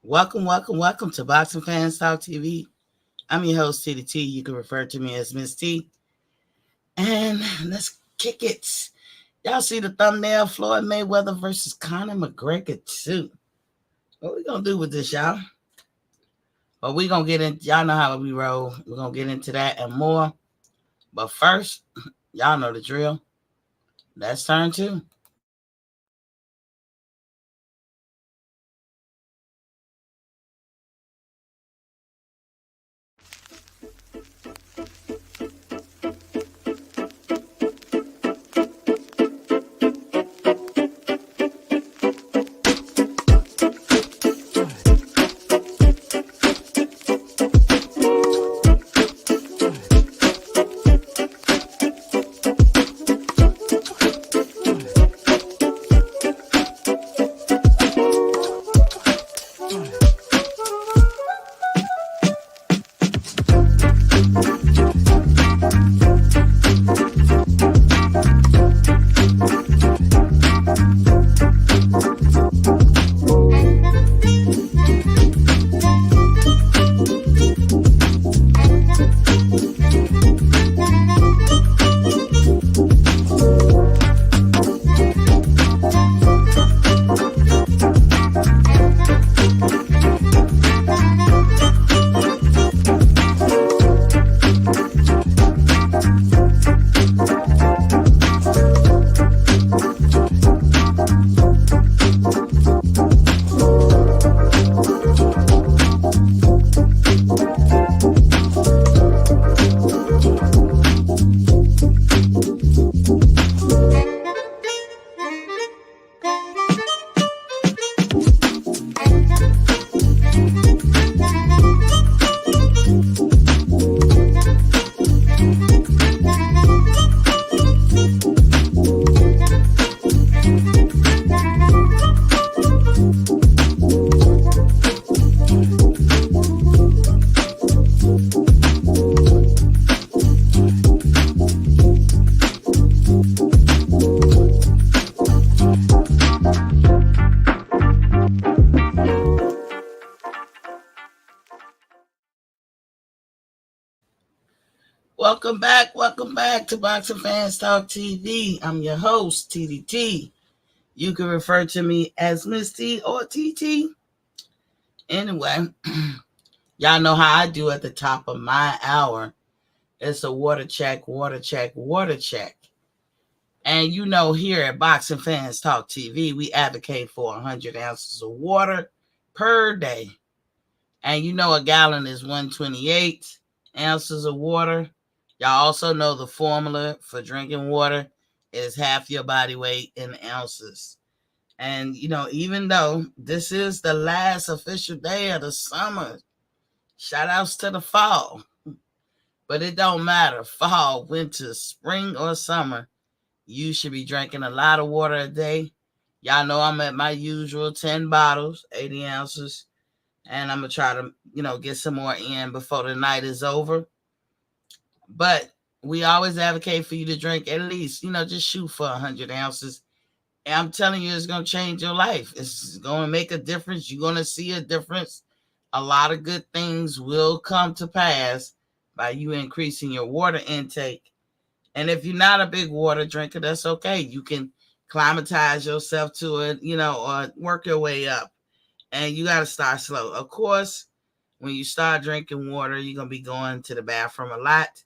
Welcome to Boxing Fans Talk TV. I'm your host, TDT. You can refer to me as Miss T. And let's kick it. Y'all see the thumbnail, Floyd Mayweather versus Connor McGregor 2. What we gonna do with this, y'all? Well, we gonna get in. Y'all know how we roll. We're gonna get into that and more. But first, y'all know the drill. Let's turn to. Welcome back to Boxing Fans Talk TV. I'm your host, TDT. You can refer to me as Miss T or TT. Anyway, y'all know how I do at the top of my hour. It's a water check. And you know, here at Boxing Fans Talk TV, we advocate for 100 ounces of water per day. And you know, a gallon is 128 ounces of water. Y'all also know the formula for drinking water is half your body weight in ounces. And, you know, even though this is the last official day of the summer, shout outs to the fall. But it don't matter, fall, winter, spring, or summer, you should be drinking a lot of water a day. Y'all know I'm at my usual 10 bottles, 80 ounces. And I'm going to try to, get some more in before the night is over. But we always advocate for you to drink at least, just shoot for 100 ounces. And I'm telling you, it's going to change your life. It's going to make a difference. You're going to see a difference. A lot of good things will come to pass by you increasing your water intake. And if you're not a big water drinker, that's okay. You can climatize yourself to it, or work your way up. And you got to start slow. Of course, when you start drinking water, you're going to be going to the bathroom a lot.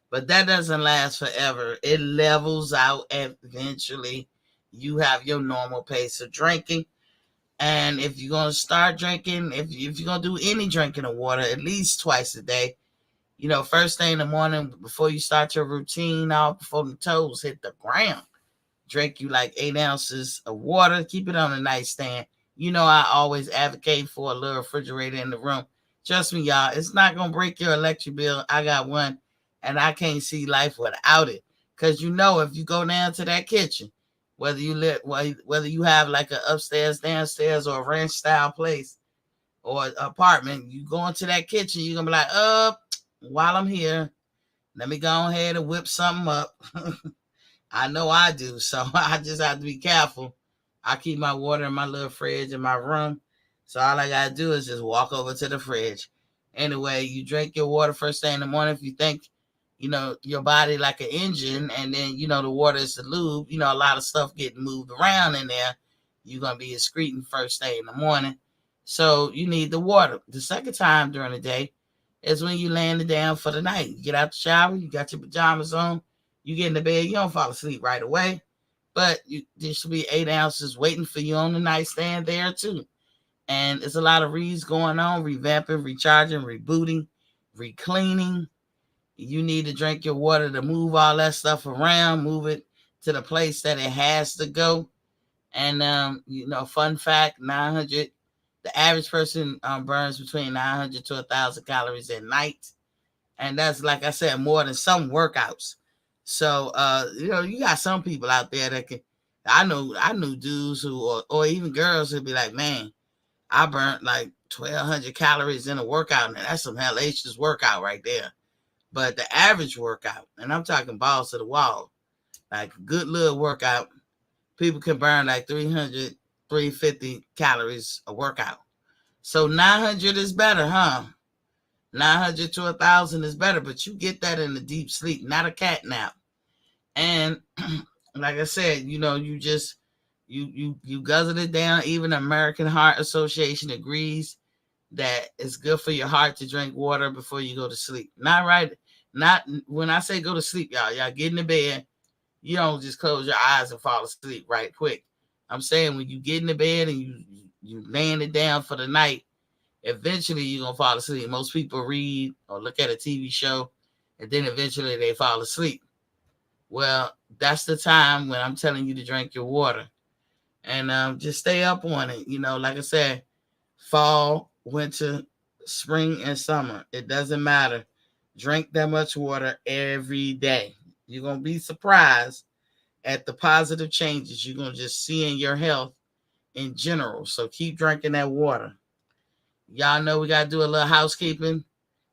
But that doesn't last forever. It levels out eventually. You have your normal pace of drinking. And if you're going to start drinking, if you're going to do any drinking of water, at least twice a day, first thing in the morning before you start your routine, off before the toes hit the ground, drink you like 8 ounces of water. Keep it on the nightstand. I always advocate for a little refrigerator in the room. Trust me, y'all, it's not going to break your electric bill. I got one, and I can't see life without it. Because if you go down to that kitchen, whether you have like an upstairs, downstairs, or a ranch style place or apartment, you go into that kitchen, you're going to be like, while I'm here, let me go ahead and whip something up. I know I do, so I just have to be careful. I keep my water in my little fridge in my room. So all I gotta do is just walk over to the fridge. Anyway, you drink your water first thing in the morning. If you think, your body like an engine, and then the water is the lube. A lot of stuff getting moved around in there. You're gonna be excreting first thing in the morning. So you need the water. The second time during the day is when you laying it down for the night. You get out the shower, you got your pajamas on, you get in the bed, you don't fall asleep right away. But there should be 8 ounces waiting for you on the nightstand there too. And it's a lot of reads going on, revamping, recharging, rebooting, recleaning. You need to drink your water to move all that stuff around, move it to the place that it has to go. And fun fact, 900. The average person burns between 900 to 1,000 calories at night, and that's, like I said, more than some workouts. So you got some people out there that can. I knew dudes who, or even girls who'd be like, man, I burnt like 1,200 calories in a workout, and that's some hellacious workout right there. But the average workout, and I'm talking balls to the wall, like a good little workout, people can burn like 300, 350 calories a workout. So 900 is better, huh? 900 to 1,000 is better, but you get that in a deep sleep, not a cat nap. And like I said, you just you guzzle it down. Even the American Heart Association agrees that it's good for your heart to drink water before you go to sleep. Not when I say go to sleep, y'all get in the bed. You don't just close your eyes and fall asleep right quick. I'm saying when you get in the bed and you laying it down for the night, eventually you're gonna fall asleep. Most people read or look at a TV show, and then eventually they fall asleep. Well, that's the time when I'm telling you to drink your water, and just stay up on it. Like I said, fall, winter, spring, and summer. It doesn't matter. Drink that much water every day. You're gonna be surprised at the positive changes you're gonna just see in your health in general. So keep drinking that water. Y'all know we gotta do a little housekeeping.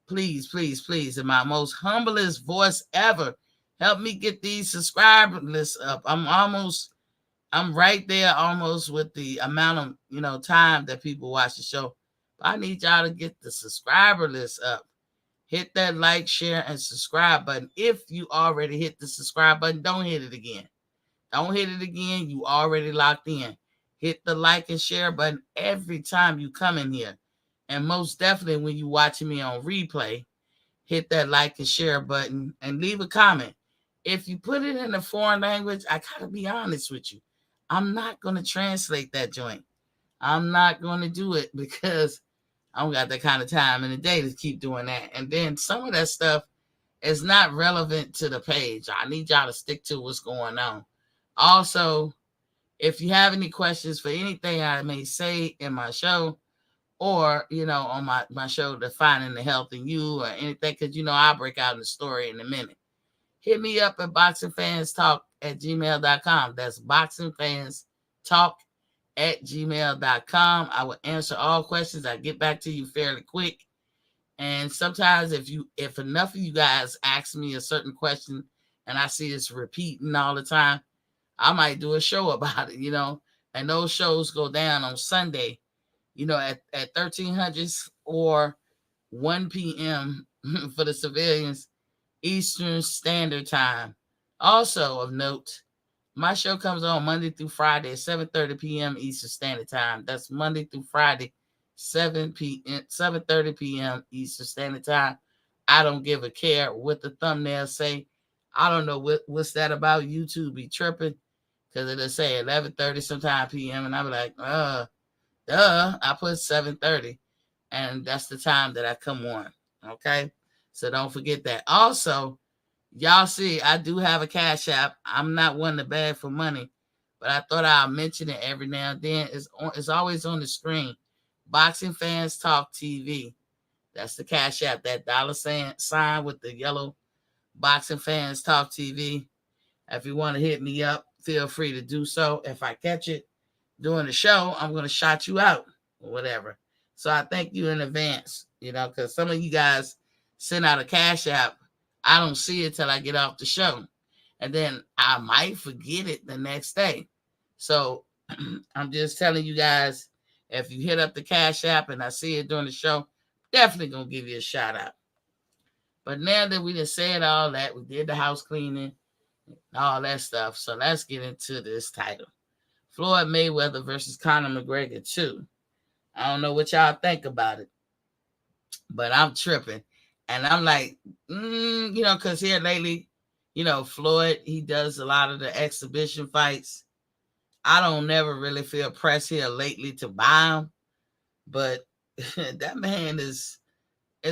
Please, please, please, in my most humblest voice ever, help me get these subscriber lists up. I'm right there almost with the amount of time that people watch the show. But I need y'all to get the subscriber list up. Hit that like, share, and subscribe button. If you already hit the subscribe button, don't hit it again. Don't hit it again. You already locked in. Hit the like and share button every time you come in here. And most definitely when you watching me on replay, hit that like and share button and leave a comment. If you put it in a foreign language, I gotta be honest with you. I'm not going to translate that joint. I'm not going to do it because I don't got that kind of time in the day to keep doing that. And then some of that stuff is not relevant to the page. I need y'all to stick to what's going on. Also, if you have any questions for anything I may say in my show, or on my show, Defining the Health in You, or anything, because I'll break out in the story in a minute, hit me up at boxingfanstalk@gmail.com. That's boxingfanstalk@gmail.com. I will answer all questions. I get back to you fairly quick. And sometimes if enough of you guys ask me a certain question and I see it's repeating all the time, I might do a show about it, and those shows go down on Sunday, at 1300 or 1 p.m. for the civilians, Eastern Standard Time. Also of note, my show comes on Monday through Friday at 7:30 p.m. Eastern Standard Time. That's Monday through Friday, 7:30 p.m. Eastern Standard Time. I don't give a care what the thumbnail say. I don't know what's that about. YouTube be tripping because it'll say 11:30 sometime p.m. and I'll be like, I put 7:30, and that's the time that I come on. Okay, so don't forget that. Also, y'all see, I do have a Cash App. I'm not one to beg for money, but I thought I'll mention it every now and then. It's always on the screen. Boxing Fans Talk TV. That's the Cash App. That $sign with the yellow Boxing Fans Talk TV. If you want to hit me up, feel free to do so. If I catch it during the show, I'm going to shout you out or whatever. So I thank you in advance, because some of you guys send out a Cash App. I don't see it till I get off the show. And then I might forget it the next day. So I'm just telling you guys If you hit up the Cash App and I see it during the show, definitely gonna give you a shout out. But now that we just said all that, we did the house cleaning, all that stuff. So let's get into this title. Floyd Mayweather versus Conor McGregor 2. I don't know what y'all think about it, but I'm tripping. And I'm like, because here lately, Floyd, he does a lot of the exhibition fights. I don't never really feel pressed here lately to buy him, but that man is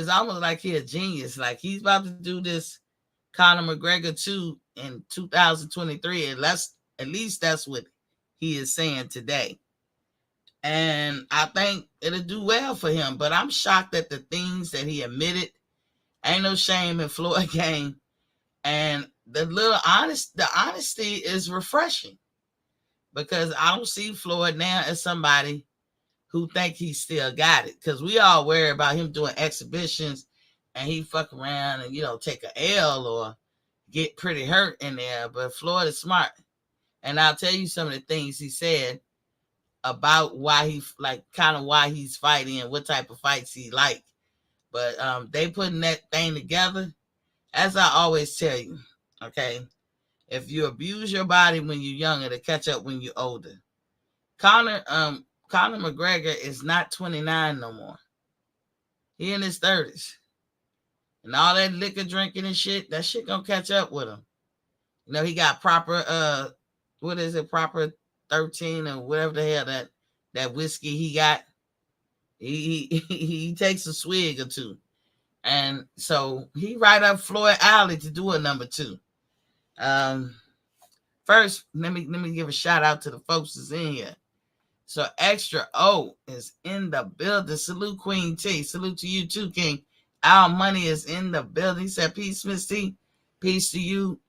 almost like he a genius. Like he's about to do this Conor McGregor 2 in 2023, and at least that's what he is saying today. And I think it'll do well for him. But I'm shocked at the things that he admitted. Ain't no shame in Floyd game. And the honesty is refreshing. Because I don't see Floyd now as somebody who think he still got it. Because we all worry about him doing exhibitions and he fuck around and, take a L or get pretty hurt in there. But Floyd is smart. And I'll tell you some of the things he said about why he's fighting and what type of fights he like. But they putting that thing together. As I always tell you, okay, if you abuse your body when you're young, it'll catch up when you're older. Conor McGregor is not 29 no more. He in his 30s. And all that liquor drinking and shit, that shit gonna catch up with him. He got proper proper 13 or whatever the hell that whiskey he got. He takes a swig or two. And so he right up Floyd alley to do a number 2. First, let me give a shout out to the folks that's in here. So Extra O is in the building. Salute Queen T. Salute to you too, King. Our Money is in the building. He said, peace, Miss T. Peace to you,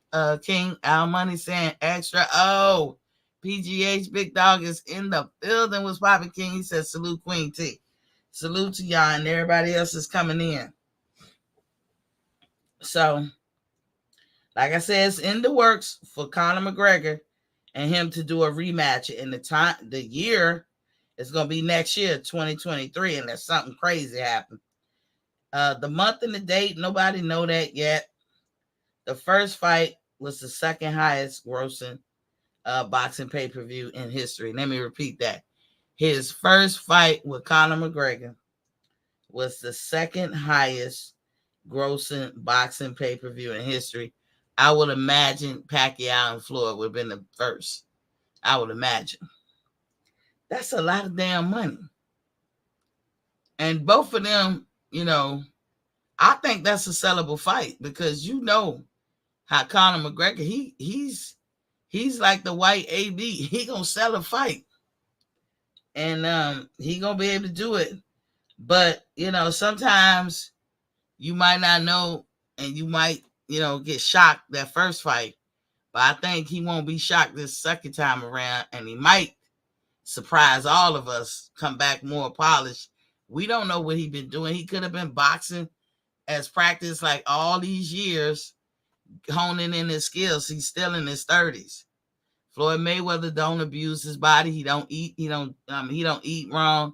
King. Our Money saying Extra O. PGH Big Dog is in the building. Was popping, King. He said, salute Queen T. Salute to y'all, and everybody else is coming in. So, like I said, it's in the works for Conor McGregor and him to do a rematch. And the year is going to be next year, 2023, unless something crazy happens. The month and the date, nobody know that yet. The first fight was the second highest grossing boxing pay-per-view in history. Let me repeat that. His first fight with Conor McGregor was the second highest grossing boxing pay-per-view in history. I would imagine Pacquiao and Floyd would have been the first. I would imagine. That's a lot of damn money. And both of them, I think that's a sellable fight because how Conor McGregor, he's like the white AB. He gonna sell a fight. And he gonna be able to do it. But, sometimes you might not know and you might, get shocked that first fight. But I think he won't be shocked this second time around, and he might surprise all of us, come back more polished. We don't know what he's been doing. He could have been boxing as practice like all these years, honing in his skills. He's still in his 30s. Floyd Mayweather don't abuse his body. He don't eat. He don't eat wrong.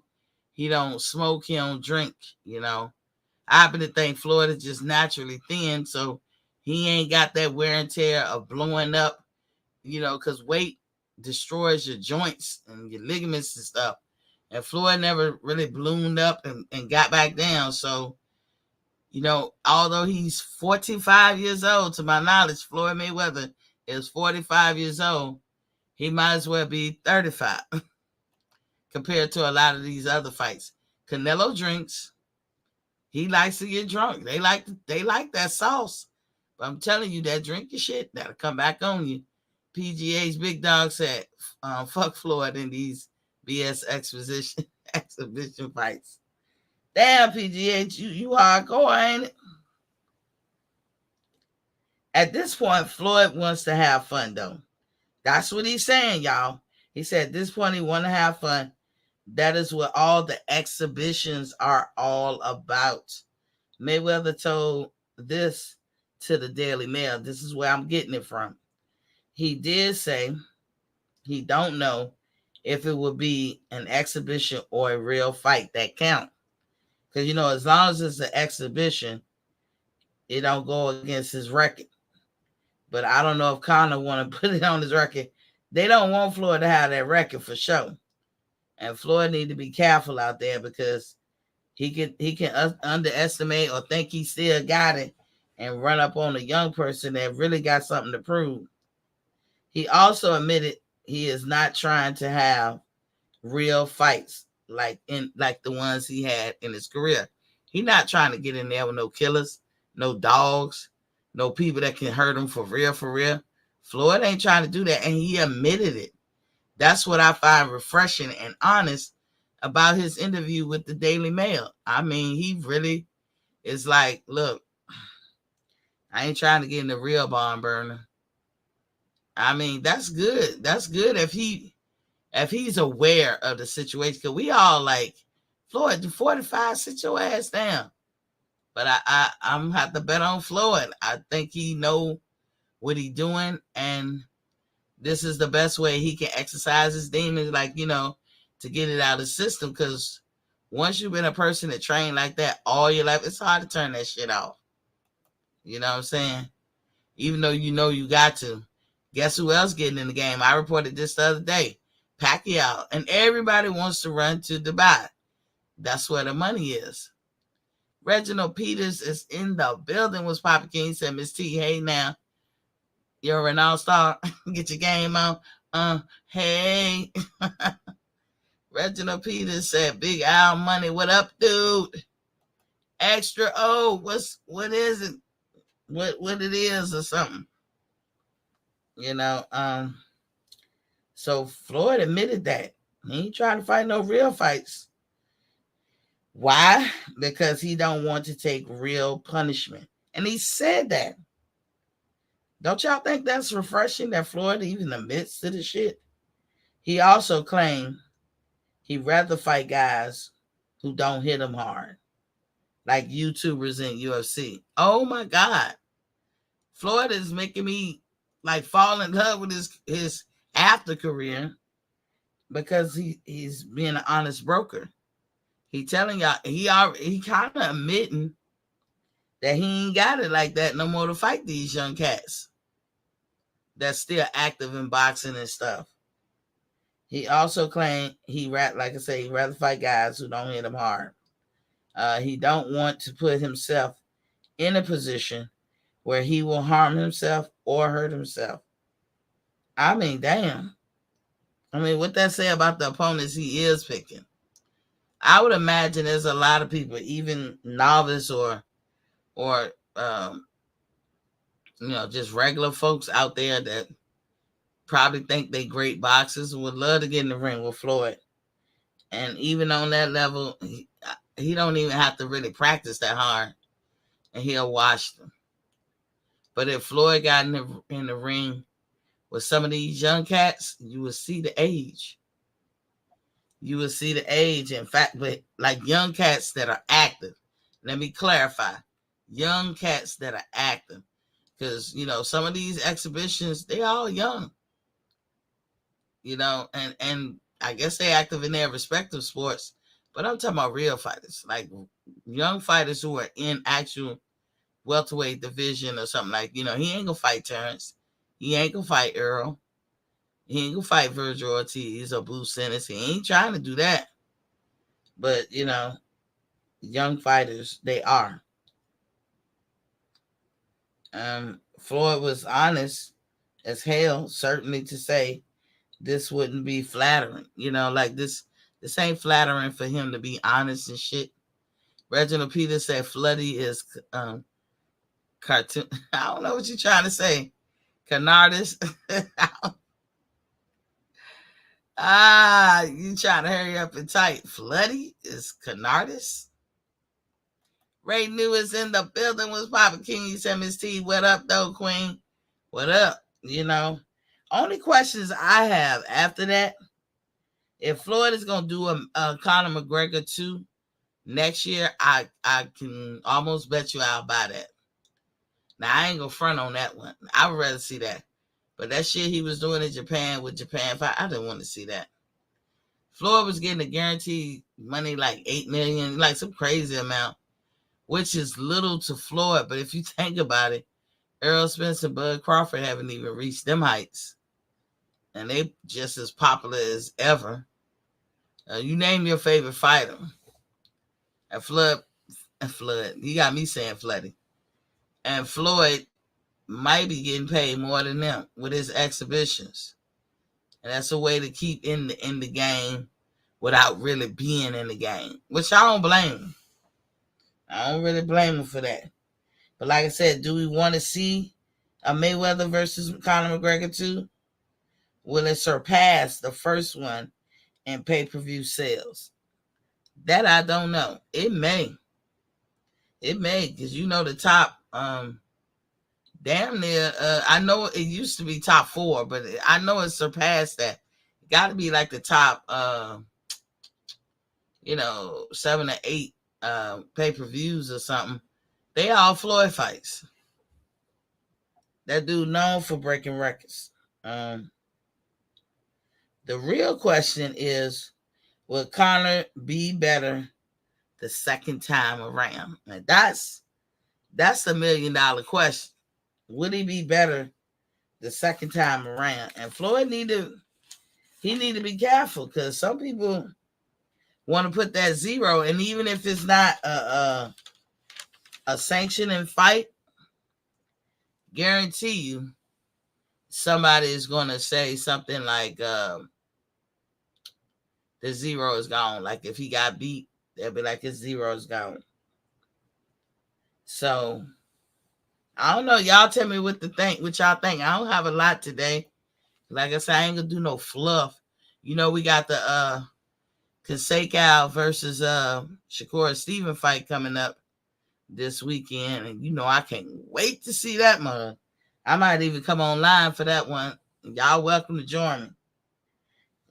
He don't smoke. He don't drink. I happen to think Floyd is just naturally thin, so he ain't got that wear and tear of blowing up, because weight destroys your joints and your ligaments and stuff. And Floyd never really ballooned up and got back down. So, although he's 45 years old, to my knowledge, Floyd Mayweather is 45 years old. He might as well be 35 compared to a lot of these other fights. Canelo drinks. He likes to get drunk. They like that sauce. But I'm telling you, that drinking shit, that'll come back on you. PGA's Big Dog said, fuck Floyd in these BS exhibition fights. Damn, PGH, you hardcore, ain't it? At this point, Floyd wants to have fun, though. That's what he's saying, y'all. He said at this point, he want to have fun. That is what all the exhibitions are all about. Mayweather told this to the Daily Mail. This is where I'm getting it from. He did say he don't know if it would be an exhibition or a real fight that count. Because, as long as it's an exhibition, it don't go against his record. But I don't know if Conor want to put it on his record. They don't want Floyd to have that record for sure. And Floyd need to be careful out there because he can underestimate or think he still got it and run up on a young person that really got something to prove. He also admitted he is not trying to have real fights like the ones he had in his career. He's not trying to get in there with no killers, no dogs, no people that can hurt him for real, for real. Floyd ain't trying to do that, and he admitted it. That's what I find refreshing and honest about his interview with the Daily Mail. I mean, he really is like, look, I ain't trying to get in the real barn burner. I mean, that's good. That's good if he's aware of the situation. Because we all like, Floyd, do 45, sit your ass down. But I'm have to bet on Floyd. I think he know what he doing, and this is the best way he can exercise his demons, like, to get it out of the system. Because once you've been a person that trained like that all your life, it's hard to turn that shit off. You know what I'm saying? Even though you got to. Guess who else getting in the game? I reported this the other day. Pacquiao. And everybody wants to run to Dubai. That's where the money is. Reginald Peters is in the building. Was Papa King said, Miss T, hey now. You're an all-star. Get your game on. Hey. Reginald Peters said, Big Al Money, what up, dude? Extra O, what is it? What it is or something. So Floyd admitted that. He ain't trying to fight no real fights. Why? Because he don't want to take real punishment. And he said that. Don't y'all think that's refreshing that Floyd even admits to the shit? He also claimed he'd rather fight guys who don't hit him hard, like YouTubers in UFC. Oh my God. Floyd is making me like fall in love with his after career because he's being an honest broker. He telling y'all he kind of admitting that he ain't got it like that no more to fight these young cats that's still active in boxing and stuff. He also claimed he'd rather fight guys who don't hit him hard. He don't want to put himself in a position where he will harm himself or hurt himself. I mean, damn. I mean, what that say about the opponents he is picking? I would imagine there's a lot of people, even novice or just regular folks out there that probably think they great boxers and would love to get in the ring with Floyd. And even on that level, he don't even have to really practice that hard, and he'll watch them. But if Floyd got in the ring with some of these young cats, you will see the age. You will see the age. In fact, but like young cats that are active. Let me clarify. Young cats that are active. Because, some of these exhibitions, they all young. And I guess they're active in their respective sports. But I'm talking about real fighters. Like young fighters who are in actual welterweight division or something like, he ain't gonna fight Terrence. He ain't gonna fight Earl. He ain't gonna fight Virgil Ortiz or Boo Simmons. He ain't trying to do that. But, young fighters, they are. Floyd was honest as hell, certainly, to say this wouldn't be flattering. Like this ain't flattering for him to be honest and shit. Reginald Peters said Floody is cartoon. I don't know what you're trying to say. Canardis. You trying to hurry up and type. Floody is Canardis. Ray New is in the building. Was Papa King? He said, Miss T, what up, though, Queen? What up? Only questions I have after that, if Floyd is going to do a Conor McGregor 2 next year, I can almost bet you I'll buy that. Now, I ain't going to front on that one. I would rather see that. But that shit he was doing in Japan with Japan Fight, I didn't want to see that. Floyd was getting a guaranteed money like $8 million, like some crazy amount, which is little to Floyd. But if you think about it, Errol Spence and Bud Crawford haven't even reached them heights, and they just as popular as ever. You name your favorite fighter, and Flood, you got me saying Floody, and Floyd might be getting paid more than them with his exhibitions, and that's a way to keep in the game without really being in the game, which I don't blame him. I don't really blame him for that. But like I said, do we want to see a Mayweather versus Conor McGregor 2? Will it surpass the first one in pay-per-view sales? That I don't know. It may. It may, because you know the top damn near I know it used to be top 4, but I know it surpassed that. It got to be like the top 7 or 8 pay-per-views or something. They all Floyd fights. That dude known for breaking records. The real question is, will Conor be better the second time around? And that's the $1 million question. Would he be better the second time around? And Floyd need to be careful, because some people want to put that 0, and even if it's not a sanctioning fight, guarantee you somebody is going to say something like the 0 is gone. Like if he got beat, they'll be like his 0 is gone. So I don't know. Y'all tell me what y'all think. I don't have a lot today. Like I said, I ain't gonna do no fluff. You know, we got the Conseco versus Shakur Stevenson fight coming up this weekend, and you know I can't wait to see that mug. I might even come online for that one. Y'all welcome to join me.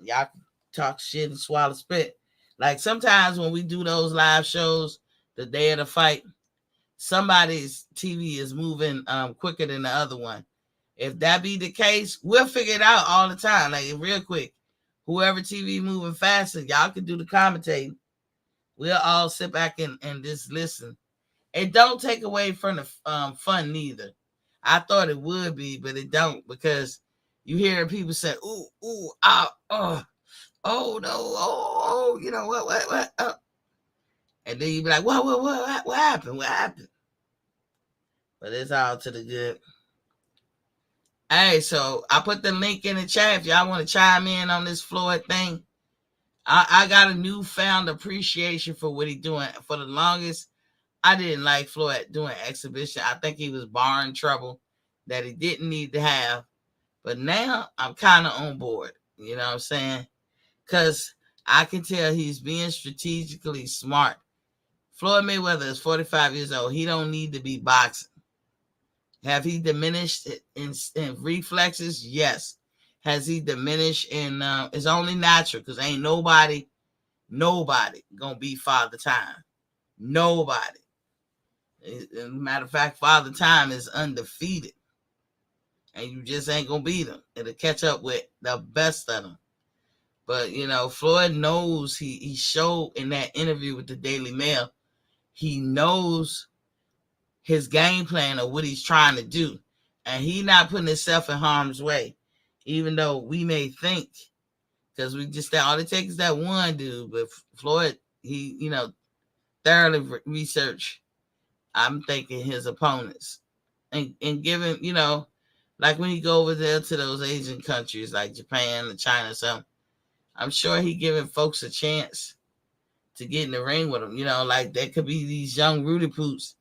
Y'all can talk shit and swallow spit. Like sometimes when we do those live shows the day of the fight, somebody's TV is moving quicker than the other one. If that be the case, we'll figure it out all the time, like real quick. Whoever TV moving faster, y'all can do the commentating. We'll all sit back and just listen. It don't take away from the fun neither. I thought it would be, but it don't, because you hear people say, ooh, ooh, ah, oh no, oh, you know what, and then you be like, what happened? What happened? But it's all to the good. Hey, so I put the link in the chat if y'all want to chime in on this Floyd thing. I got a newfound appreciation for what he's doing. For the longest, I didn't like Floyd doing exhibition. I think he was barring trouble that he didn't need to have. But now I'm kind of on board. You know what I'm saying? Because I can tell he's being strategically smart. Floyd Mayweather is 45 years old. He don't need to be boxing. Have he diminished in reflexes? Yes. Has he diminished in it's only natural, because ain't nobody gonna beat Father Time. Nobody. As a matter of fact, Father Time is undefeated, and you just ain't gonna beat him. It'll catch up with the best of them. But you know, Floyd knows, he showed in that interview with the Daily Mail, he knows his game plan of what he's trying to do, and he not putting himself in harm's way, even though we may think, because we just all it takes is that one dude. But Floyd, he thoroughly researched, I'm thinking, his opponents, and giving, like when he go over there to those Asian countries like Japan and China or something, I'm sure he giving folks a chance to get in the ring with him. Like there could be these young Rudy Poots.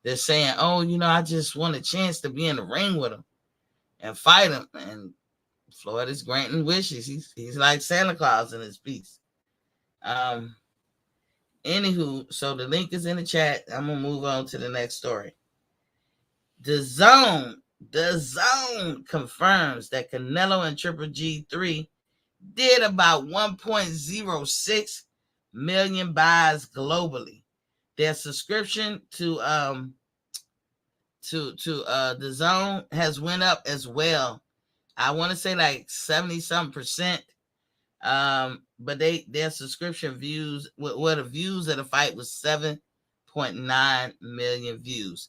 They're saying, oh, I just want a chance to be in the ring with him and fight him. And Floyd is granting wishes. He's like Santa Claus in his piece. Anywho, so the link is in the chat. I'm going to move on to the next story. The Zone confirms that Canelo and Triple G3 did about 1.06 million buys globally. Their subscription to the Zone has went up as well. I want to say like 70-something %. but their subscription views, the views of the fight was 7.9 million views.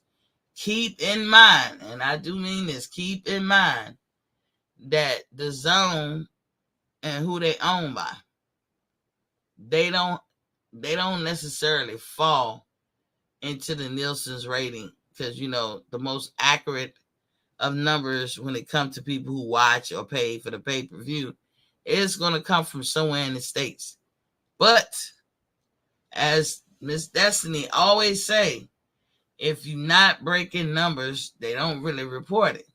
Keep in mind, and I do mean this, keep in mind that the zone and who they own by, they don't necessarily fall into the Nielsen's rating, because the most accurate of numbers when it comes to people who watch or pay for the pay-per-view is going to come from somewhere in the States. But as Miss Destiny always say, if you're not breaking numbers, they don't really report it.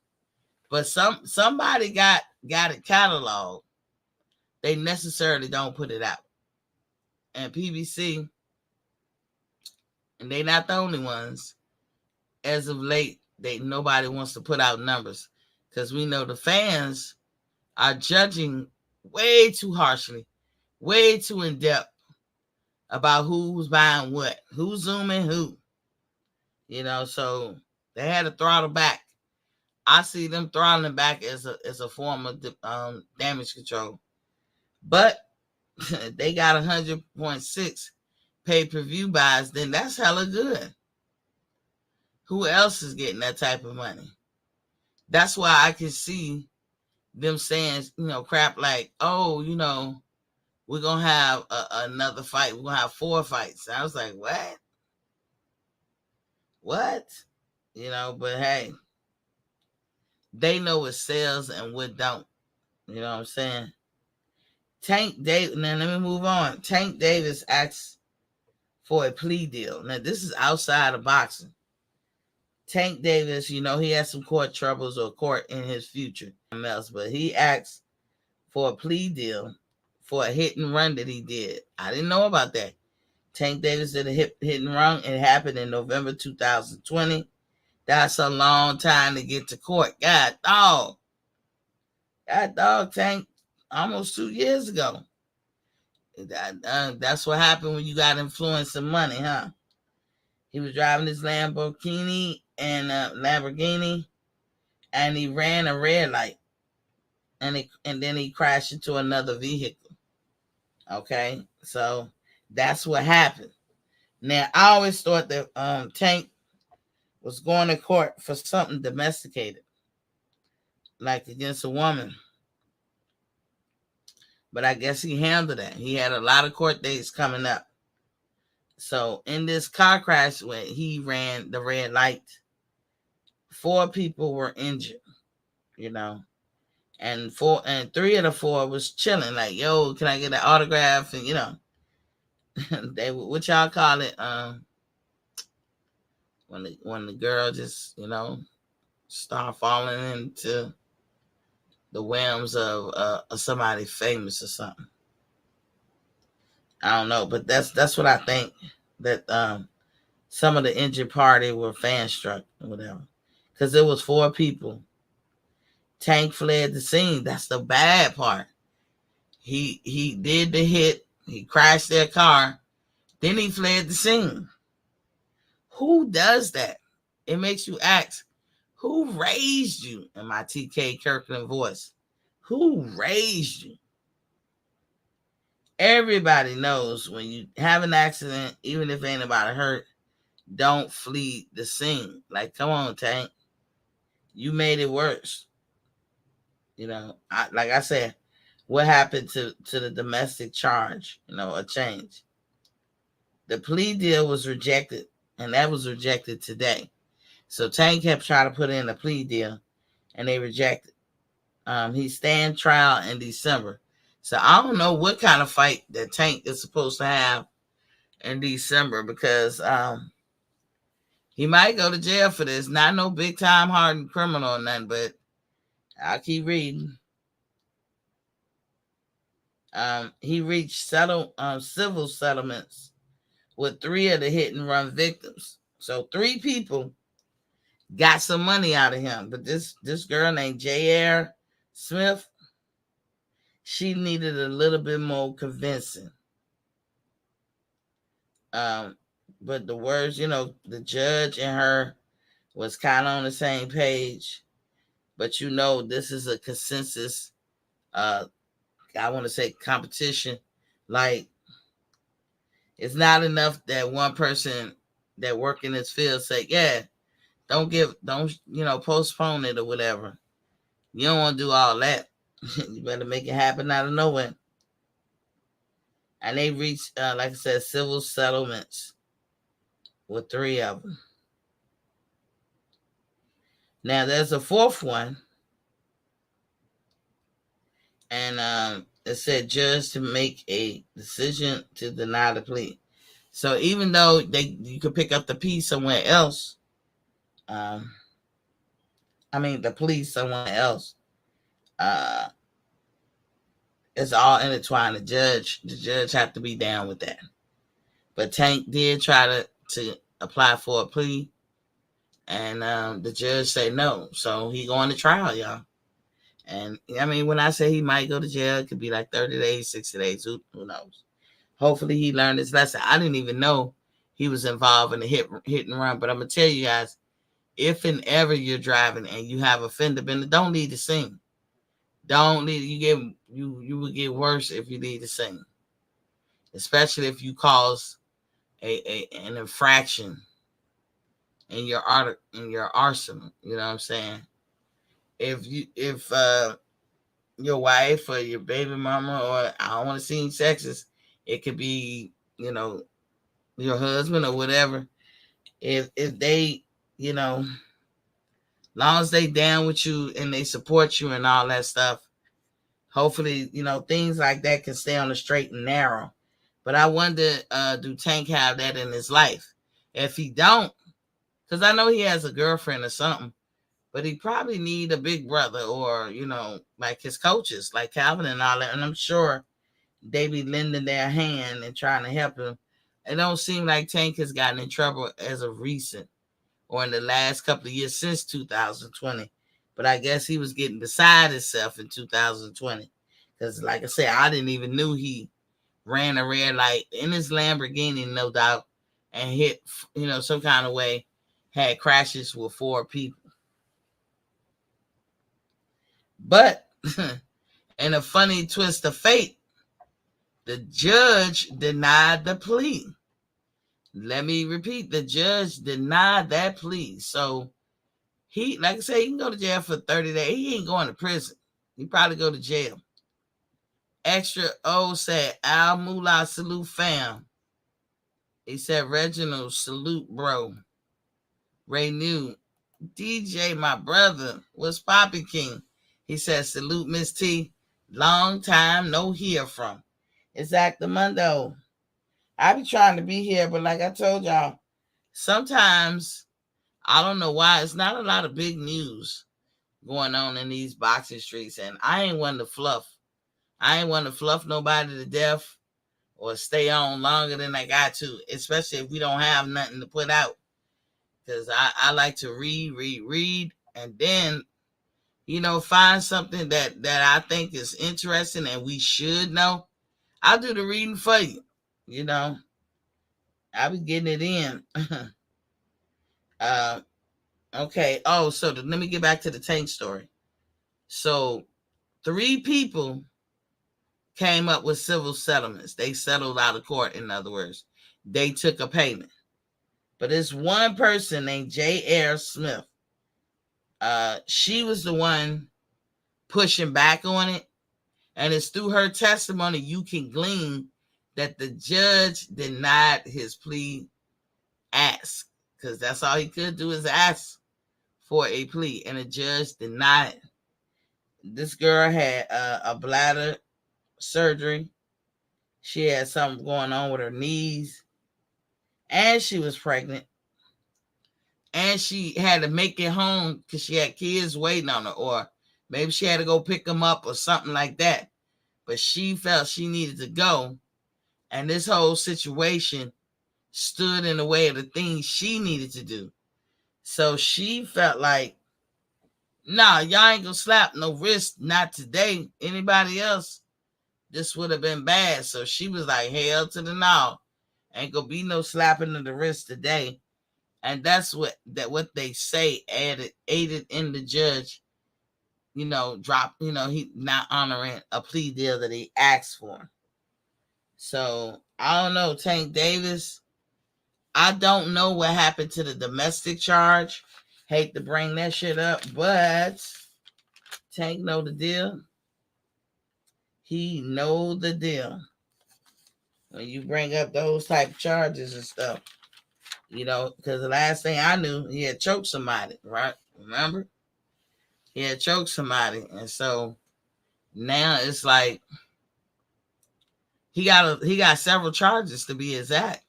But somebody got it cataloged. They necessarily don't put it out. And PBC, and they're not the only ones. As of late, nobody wants to put out numbers, because we know the fans are judging way too harshly, way too in depth about who's buying what, who's zooming who. So they had to throttle back. I see them throttling back as a form of damage control. But they got 100.6 pay-per-view buys, then that's hella good. Who else is getting that type of money? That's why I can see them saying, crap like, oh, we're going to have another fight. We're going to have 4 fights. I was like, what? What? But hey, they know what sells and what don't. You know what I'm saying? Tank Davis, now let me move on. Tank Davis asked for a plea deal. Now, this is outside of boxing. Tank Davis, he had some court troubles or court in his future, but he asked for a plea deal for a hit and run that he did. I didn't know about that. Tank Davis did a hit and run. It happened in November 2020. That's a long time to get to court. God dog, Tank, almost 2 years ago. That's what happened when you got influence and money, huh? He was driving his Lamborghini, and he ran a red light, and then he crashed into another vehicle. Okay, so that's what happened. Now, I always thought that Tank was going to court for something domesticated, like against a woman. But I guess he handled that. He had a lot of court dates coming up. So in this car crash when he ran the red light, 4 people were injured, and 3 of the 4 was chilling, like, yo, can I get an autograph? And they, what y'all call it, when the girl just start falling into the whims of somebody famous or something. I don't know, but that's what I think, that some of the injured party were fan struck or whatever, because it was 4 people. Tank fled the scene. That's the bad part. He did the hit. He crashed their car. Then he fled the scene. Who does that? It makes you ask, who raised you? In my TK Kirkland voice, who raised you? Everybody knows when you have an accident, even if ain't nobody hurt, don't flee the scene. Like, come on, Tank. You made it worse. Like I said, what happened to the domestic charge, a change. The plea deal was rejected, and that was rejected today. So Tank kept trying to put in a plea deal, and they rejected. He stand trial in December. So I don't know what kind of fight that Tank is supposed to have in December, because he might go to jail for this. Not no big time hardened criminal or nothing, but I'll keep reading. He reached civil settlements with 3 of the hit and run victims. So 3 people got some money out of him. But this girl named J.R. Smith, she needed a little bit more convincing. But the words, the judge and her was kind of on the same page. But this is a consensus, I want to say competition Like, it's not enough that one person that work in this field say, yeah, don't postpone it or whatever. You don't want to do all that. You better make it happen out of nowhere. And they reached, like I said, civil settlements with 3 of them. Now there's a 4th one, and it said judge to make a decision to deny the plea. So even though you could pick up the plea somewhere else, the plea somewhere else, it's all intertwined. The judge have to be down with that. But Tank did try to apply for a plea, and the judge said no. So he going to trial, y'all. And when I say he might go to jail, it could be like 30 days, 60 days. Who knows? Hopefully he learned his lesson. I didn't even know he was involved in the hit and run. But I'm going to tell you guys, if and ever you're driving and you have a fender bender, don't lead the scene. Don't lead. You will get worse if you lead the scene. Especially if you cause an infraction in your arsenal. You know what I'm saying? If your wife or your baby mama, or I don't want to seem sexist, it could be, your husband or whatever. If they, long as they down with you and they support you and all that stuff, hopefully, things like that can stay on the straight and narrow. But I wonder, do Tank have that in his life? If he don't, because I know he has a girlfriend or something, but he probably need a big brother or, like his coaches, like Calvin and all that. And I'm sure they be lending their hand and trying to help him. It don't seem like Tank has gotten in trouble as of recent or in the last couple of years since 2020. But I guess he was getting beside himself in 2020. Because, like I said, I didn't even knew he ran a red light in his Lamborghini, no doubt, and hit, some kind of way, had crashes with 4 people. But in a funny twist of fate, the judge denied the plea. Let me repeat, the judge denied that plea. So he, like I say, he can go to jail for 30 days. He ain't going to prison. He probably go to jail. Extra O said, Al Moolah, salute fam. He said, Reginald, salute bro. Ray New, DJ, my brother, what's Poppy King? He said, salute Miss T. Long time no hear from. Exactamundo. I be trying to be here, but like I told y'all, sometimes I don't know why it's not a lot of big news going on in these boxing streets, and I ain't one to fluff. I ain't one to fluff nobody to death or stay on longer than I got to, especially if we don't have nothing to put out. Because I like to read, and then, find something that I think is interesting and we should know. I'll do the reading for you. I'll be getting it in. Okay. Oh, so let me get back to the Tank story. So 3 people came up with civil settlements. They settled out of court, in other words. They took a payment. But it's one person named J.R. Smith. She was the one pushing back on it. And it's through her testimony you can glean that the judge denied his plea ask. Because that's all he could do is ask for a plea. And the judge denied. This girl had a bladder surgery. She had something going on with her knees. And she was pregnant. And she had to make it home because she had kids waiting on her. Or maybe she had to go pick them up or something like that. But she felt she needed to go. And this whole situation stood in the way of the things she needed to do. So she felt like, nah, y'all ain't gonna slap no wrist, not today. Anybody else, this would have been bad. So she was like, hell to the no. Ain't gonna be no slapping of the wrist today. And that's what they say aided in the judge, he not honoring a plea deal that he asked for. So I don't know, Tank Davis. I don't know what happened to the domestic charge. Hate to bring that shit up, but Tank know the deal. He know the deal. When you bring up those type of charges and stuff, because the last thing I knew, he had choked somebody, right? Remember? He had choked somebody, and so now it's like he got several charges to be exact,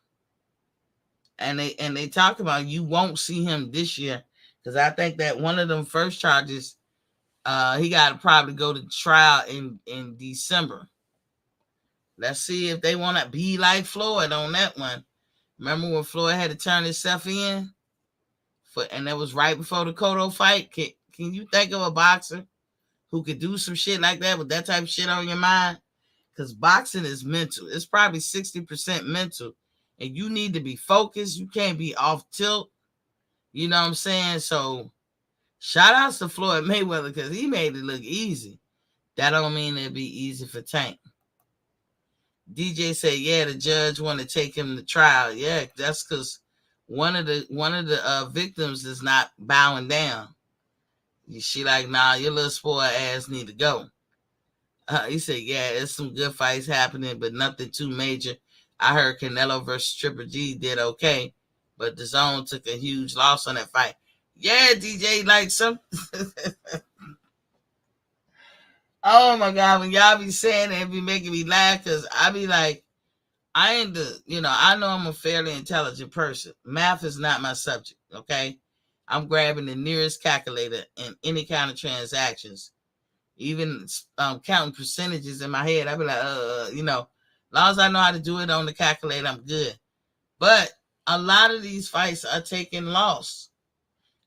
and they talk about you won't see him this year because I think that one of them first charges, he got to probably go to trial in December. Let's see if they want to be like Floyd on that one. Remember when Floyd had to turn himself in? And that was right before the Cotto fight. Can you think of a boxer who could do some shit like that with that type of shit on your mind? Because boxing is mental. It's probably 60% mental. And you need to be focused. You can't be off tilt. You know what I'm saying? So shout outs to Floyd Mayweather because he made it look easy. That don't mean it'd be easy for Tank. DJ said, yeah, the judge want to take him to trial. Yeah, that's because one of the victims is not bowing down. She like, nah, your little spoiled ass need to go. He said, yeah, there's some good fights happening, but nothing too major. I heard Canelo versus Triple G did okay, but the Zone took a huge loss on that fight. Yeah, DJ, like some. Oh my God, when y'all be saying it, it be making me laugh because I be like, I ain't I know I'm a fairly intelligent person. Math is not my subject, okay? I'm grabbing the nearest calculator in any kind of transactions. Even counting percentages in my head, I be like, as long as I know how to do it on the calculator, I'm good. But a lot of these fights are taking loss.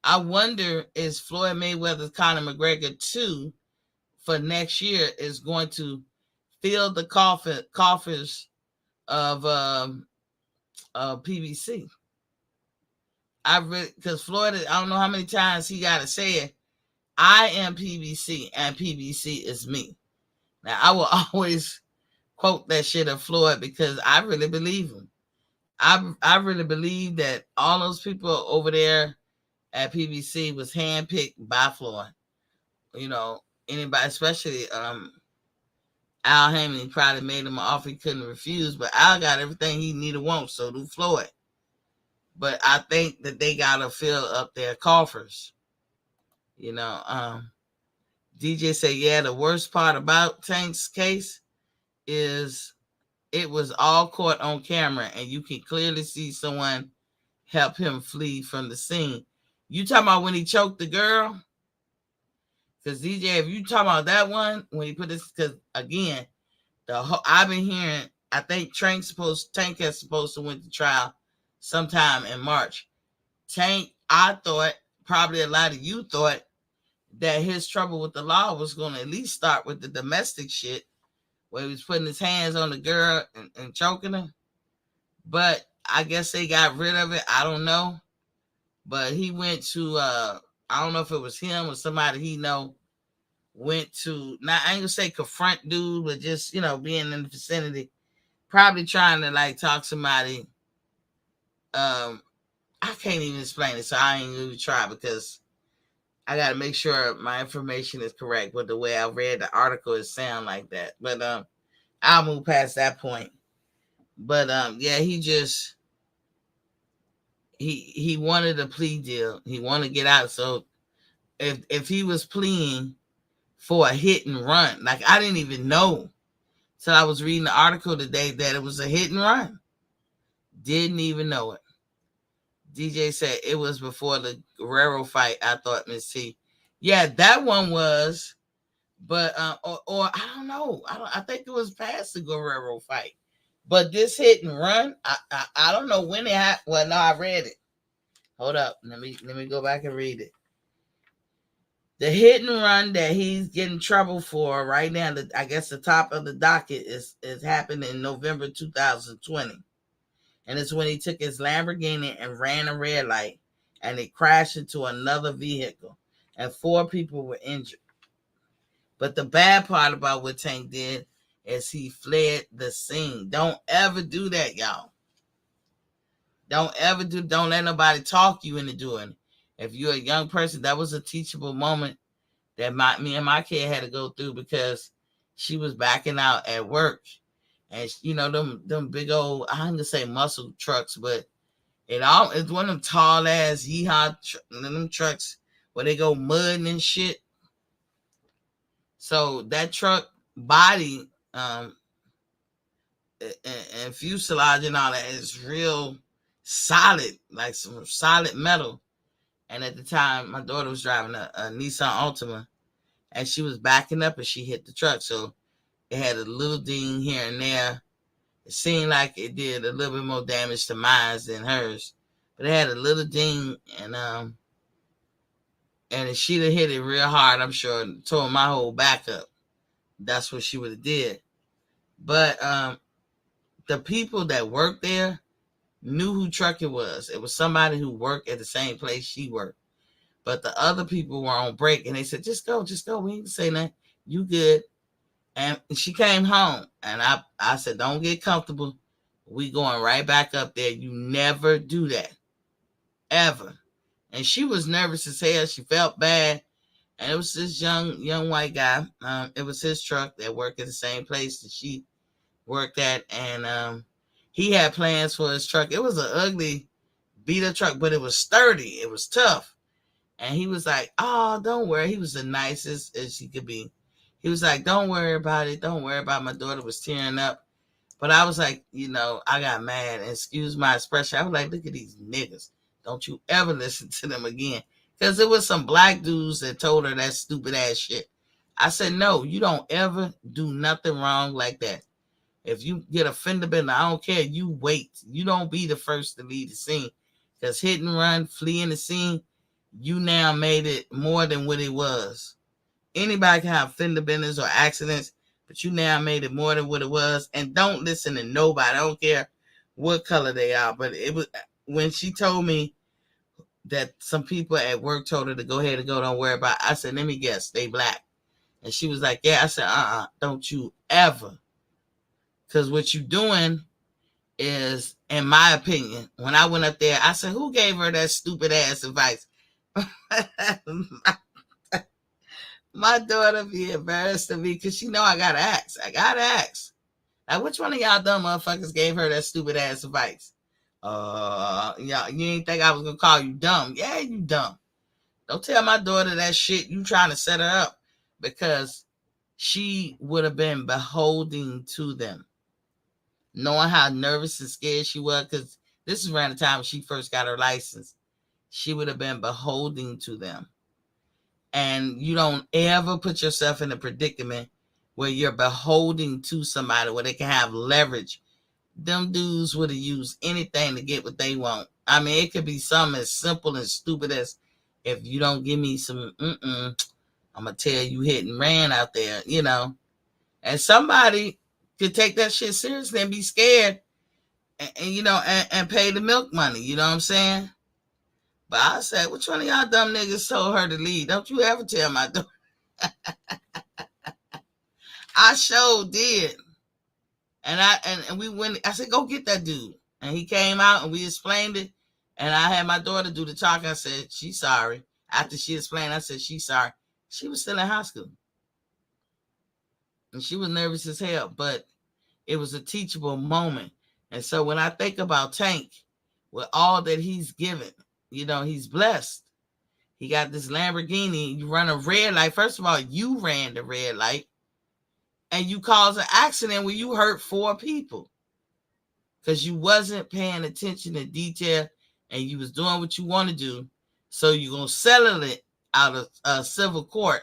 I wonder is Floyd Mayweather's Conor McGregor 2 for next year is going to fill the coffers of PBC. Because Floyd, I don't know how many times he got to say it. I am PBC and PBC is me. Now I will always quote that shit of Floyd because I really believe him. I really believe that all those people over there at PBC was handpicked by Floyd. Anybody, especially Al Hammond, probably made him an offer he couldn't refuse, but Al got everything he needed wants, so do Floyd. But I think that they gotta fill up their coffers. DJ said, yeah, the worst part about Tank's case is it was all caught on camera and you can clearly see someone help him flee from the scene. You talking about when he choked the girl? Because DJ, if you talking about that one, when he put this, because again, I've been hearing, I think Tank is supposed to went to trial sometime in March. Tank, I thought, probably a lot of you thought, that his trouble with the law was going to at least start with the domestic shit where he was putting his hands on the girl and choking her. But I guess they got rid of it. I don't know. But he went to, I don't know if it was him or somebody he know, went to, not, I ain't gonna say confront dude, but just, being in the vicinity, probably trying to like talk somebody. I can't even explain it, so I ain't gonna try because I got to make sure my information is correct. But the way I read the article, it sound like that. But I'll move past that point. But yeah, he wanted a plea deal. He wanted to get out. So if he was pleading for a hit and run, like I didn't even know till I was reading the article today that it was a hit and run. Didn't even know it. DJ said it was before the Guerrero fight. I thought, Miss T. Yeah, that one was, but or I don't know. I think it was past the Guerrero fight. But this hit and run, I don't know when it happened. Well, no, I read it. Hold up, let me go back and read it. The hit and run that he's getting trouble for right now, I guess the top of the docket is happened in November 2020. And it's when he took his Lamborghini and ran a red light and it crashed into another vehicle and 4 people were injured. But the bad part about what Tank did as he fled the scene. Don't ever do that, y'all. Don't let nobody talk you into doing it. If you're a young person, that was a teachable moment that me and my kid had to go through, because she was backing out at work. And them big old, I'm gonna say muscle trucks, but it's one of them tall ass yeehaw them trucks where they go mudding and shit. So that truck body and fuselage and all that is real solid, like some solid metal. And at the time, my daughter was driving a Nissan Altima, and she was backing up and she hit the truck. So it had a little ding here and there. It seemed like it did a little bit more damage to mine than hers, but it had a little ding, and if she'd have hit it real hard, I'm sure it tore my whole back up. That's what she would have did. But the people that worked there knew who truck it was. It was somebody who worked at the same place she worked. But the other people were on break, and they said, just go. We ain't say nothing. You good. And she came home, and I said, don't get comfortable. We going right back up there. You never do that. Ever. And she was nervous as hell. She felt bad. And it was this young white guy. It was his truck that worked at the same place that she worked at. And he had plans for his truck. It was an ugly beat-up truck, but it was sturdy. It was tough. And he was like, oh, don't worry. He was the nicest as he could be. He was like, don't worry about it. Don't worry about it. My daughter was tearing up. But I was like, I got mad. And excuse my expression. I was like, look at these niggas. Don't you ever listen to them again. Because it was some black dudes that told her that stupid ass shit. I said, no, you don't ever do nothing wrong like that. If you get a fender bender, I don't care. You wait. You don't be the first to leave the scene. Because hit and run, fleeing the scene, you now made it more than what it was. Anybody can have fender benders or accidents, but you now made it more than what it was. And don't listen to nobody. I don't care what color they are. But it was when she told me that some people at work told her to go ahead and go, don't worry about it. I said, let me guess, they black. And she was like, yeah. I said, don't you ever. Because what you doing is, in my opinion, when I went up there, I said, who gave her that stupid ass advice? My daughter be embarrassed of me because she know I gotta ask. Like, which one of y'all dumb motherfuckers gave her that stupid ass advice? Y'all, you ain't think I was gonna call you dumb? Yeah, you dumb. Don't tell my daughter that shit. You trying to set her up, because she would have been beholden to them, knowing how nervous and scared she was. Because this is around the time she first got her license. She would have been beholden to them. And you don't ever put yourself in a predicament where you're beholden to somebody where they can have leverage. Them dudes would have used anything to get what they want. I mean, it could be something as simple and stupid as, if you don't give me some, I'm going to tell you hit and ran out there, And somebody could take that shit seriously and be scared and pay the milk money. You know what I'm saying? But I said, which one of y'all dumb niggas told her to leave? Don't you ever tell my daughter. I sure did. And we went, I said, go get that dude. And he came out and we explained it. And I had my daughter do the talk. I said, she's sorry. After she explained, I said, she's sorry. She was still in high school. And she was nervous as hell. But it was a teachable moment. And so when I think about Tank, with all that he's given, he's blessed. He got this Lamborghini. You run a red light. First of all, you ran the red light. And you caused an accident where you hurt 4 people. Because you wasn't paying attention to detail. And you was doing what you want to do. So you're going to settle it out of civil court.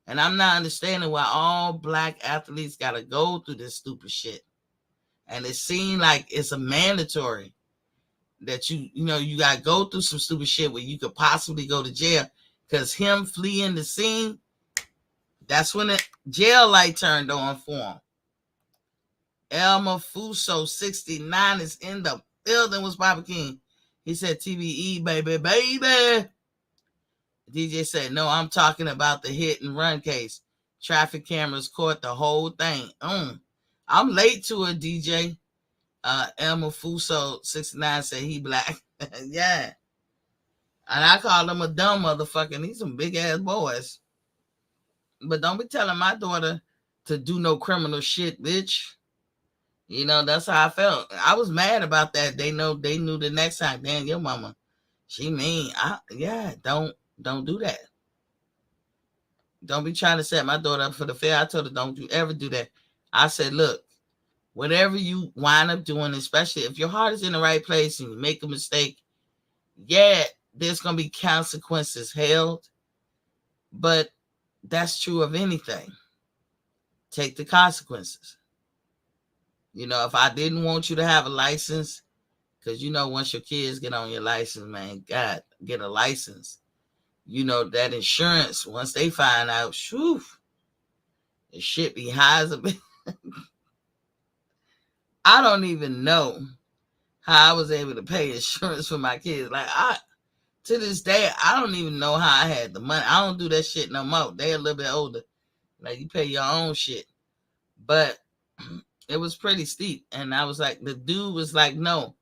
And I'm not understanding why all black athletes got to go through this stupid shit. And it seemed like it's a mandatory that you got to go through some stupid shit where you could possibly go to jail. Because him fleeing the scene, that's when the jail light turned on for him. Elmer Fuso 69 is in the building with Bobby King. He said, TBE, baby. DJ said, no, I'm talking about the hit and run case. Traffic cameras caught the whole thing. I'm late to it, DJ. Elmer Fuso 69 said he black. Yeah. And I call him a dumb motherfucker. And he's some big ass boys. But don't be telling my daughter to do no criminal shit, bitch. You know, that's how I felt. I was mad about that. They knew the next time. Damn, your mama, she mean. Don't do that. Don't be trying to set my daughter up for the fair. I told her, don't you ever do that. I said, look, whatever you wind up doing, especially if your heart is in the right place and you make a mistake, yeah, there's going to be consequences held. But that's true of anything. Take the consequences. You know, if I didn't want you to have a license, because, you know, once your kids get on your license, man, God, get a license. You know, that insurance, once they find out, shoo, the shit be high as a bit. I don't even know how I was able to pay insurance for my kids. Like, to this day, I don't even know how I had the money. I don't do that shit no more. They a little bit older. Like, you pay your own shit. But it was pretty steep. And I was like, the dude was like, no,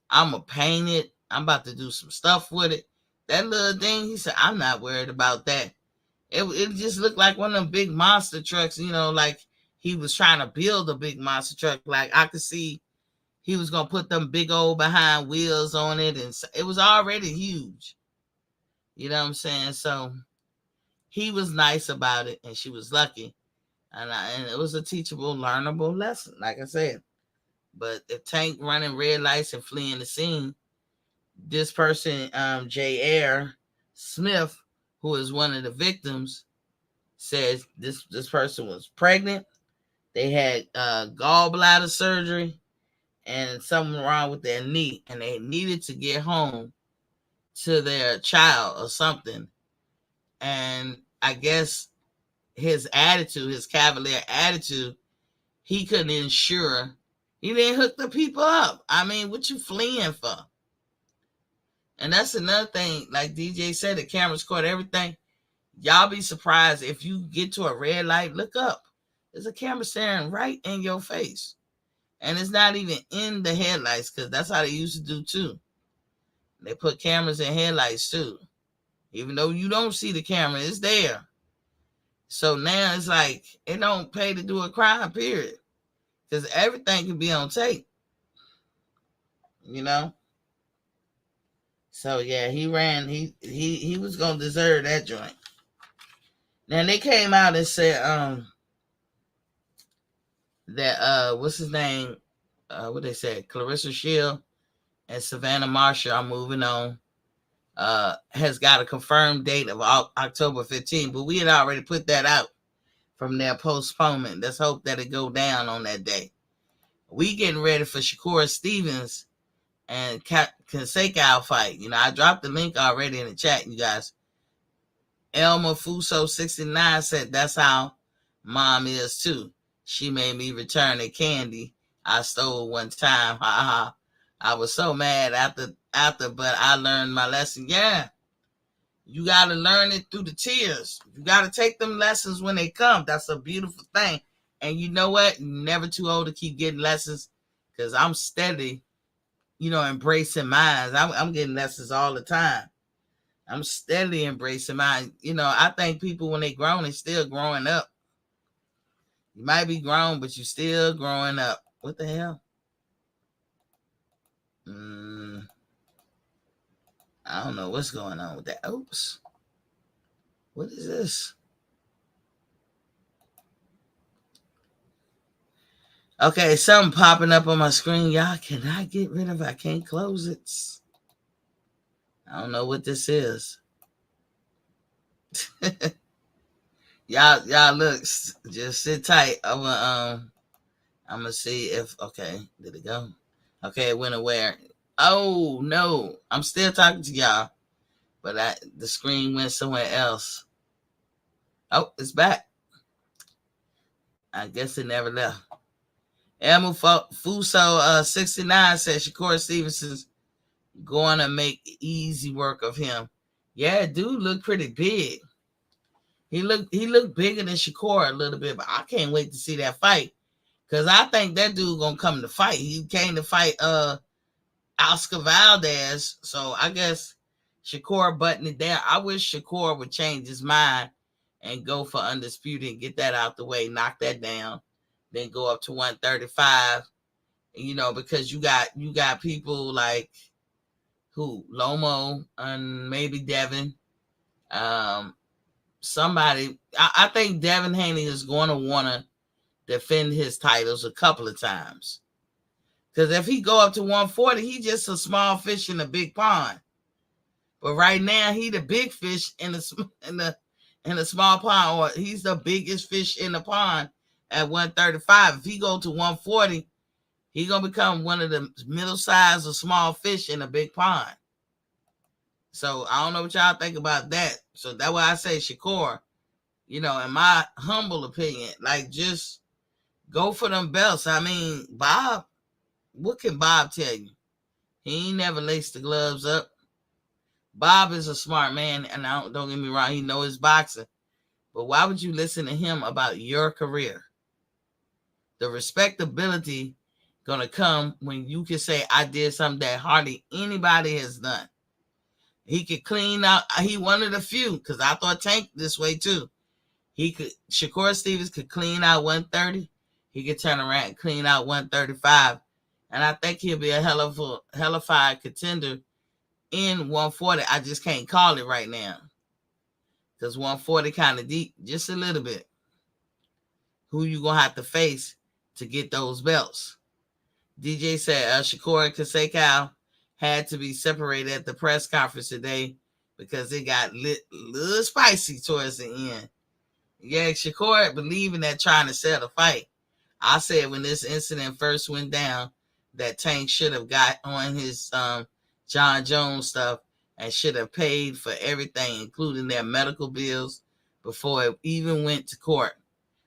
I'm going to paint it. I'm about to do some stuff with it. That little thing, he said, I'm not worried about that. It just looked like one of them big monster trucks, you know, like he was trying to build a big monster truck. Like I could see he was going to put them big old behind wheels on it. And it was already huge. You know what I'm saying? So he was nice about it and she was lucky. And it was a teachable, learnable lesson, like I said. But if Tank running red lights and fleeing the scene, this person, J.R. Smith, who is one of the victims, says this person was pregnant. They had gallbladder surgery and something wrong with their knee, and they needed to get home to their child or something. And I guess his attitude, his cavalier attitude, he couldn't ensure. He didn't hook the people up. I mean, what you fleeing for? And that's another thing, like DJ said, the cameras caught everything. Y'all be surprised if you get to a red light, look up. There's a camera staring right in your face. And it's not even in the headlights, because that's how they used to do too. They put cameras in headlights too. Even though you don't see the camera, it's there. So now it's like, it don't pay to do a crime, period. Because everything can be on tape. You know? So yeah, he ran. He was gonna deserve that joint. Then they came out and said that what's his name? What they said? Clarissa Shields and Savannah Marshall are moving on. Has got a confirmed date of October 15th, but we had already put that out from their postponement. Let's hope that it go down on that day. We getting ready for Shakur Stevens and Zingale fight. You know, I dropped the link already in the chat, you guys. Elmer Fuso 69 said that's how mom is too. She made me return a candy I stole one time. Ha ha. I was so mad after, but I learned my lesson. Yeah. You got to learn it through the tears. You got to take them lessons when they come. That's a beautiful thing. And you know what? Never too old to keep getting lessons, because I'm steady, you know, embracing mine. I'm getting lessons all the time. I'm steadily embracing mine. You know, I think people, when they grown, they still growing up. You might be grown, but you still growing up. What the hell? I don't know what's going on with that. Oops. What is this? Okay, something popping up on my screen. Y'all, can I get rid of it? I can't close it. I don't know what this is. y'all look, just sit tight. I'm gonna see if, okay, did it go? Okay, it went away. Oh no, I'm still talking to y'all, but the screen went somewhere else. Oh, it's back. I guess it never left. Elmo Fuso 69 says Shakur Stevenson's going to make easy work of him. Yeah, dude looked pretty big. He looked bigger than Shakur a little bit, but I can't wait to see that fight. Cause I think that dude gonna come to fight. He came to fight Oscar Valdez. So I guess Shakur buttoned it down. I wish Shakur would change his mind and go for undisputed and get that out the way, knock that down, then go up to 135. Because you got people like who Lomo and maybe Devin. Somebody. I think Devin Haney is going to want to defend his titles a couple of times. Because if he go up to 140, he's just a small fish in a big pond. But right now, he the big fish in the small pond, or he's the biggest fish in the pond at 135. If he go to 140, he gonna become one of the middle size or small fish in a big pond. So I don't know what y'all think about that. So that's why I say Shakur, in my humble opinion, like just go for them belts. I mean, Bob, what can Bob tell you? He ain't never laced the gloves up. Bob is a smart man, and don't get me wrong, he knows his boxing. But why would you listen to him about your career? The respectability gonna come when you can say, I did something that hardly anybody has done. He could clean out. He one of the few, because I thought Tank this way too. Shakur Stevens could clean out 130. He could turn around and clean out 135. And I think he'll be a hellified contender in 140. I just can't call it right now. Because 140 kind of deep, just a little bit. Who you going to have to face to get those belts? DJ said Shakur and Kaseko had to be separated at the press conference today because it got a little spicy towards the end. Yeah, Shakur believing that trying to sell the fight. I said when this incident first went down that Tank should have got on his John Jones stuff and should have paid for everything, including their medical bills, before it even went to court.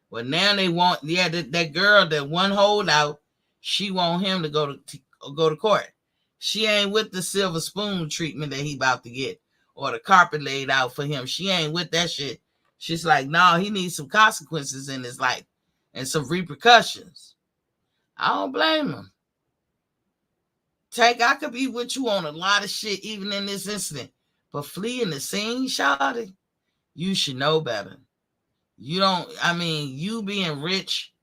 Well, now they want, that girl, that one holdout, she want him to go to court. She ain't with the silver spoon treatment that he about to get or the carpet laid out for him. She ain't with that shit. She's like, no, he needs some consequences in his life and some repercussions. I don't blame him. Tank, I could be with you on a lot of shit, even in this incident. But fleeing the scene, shawty, you should know better. You being rich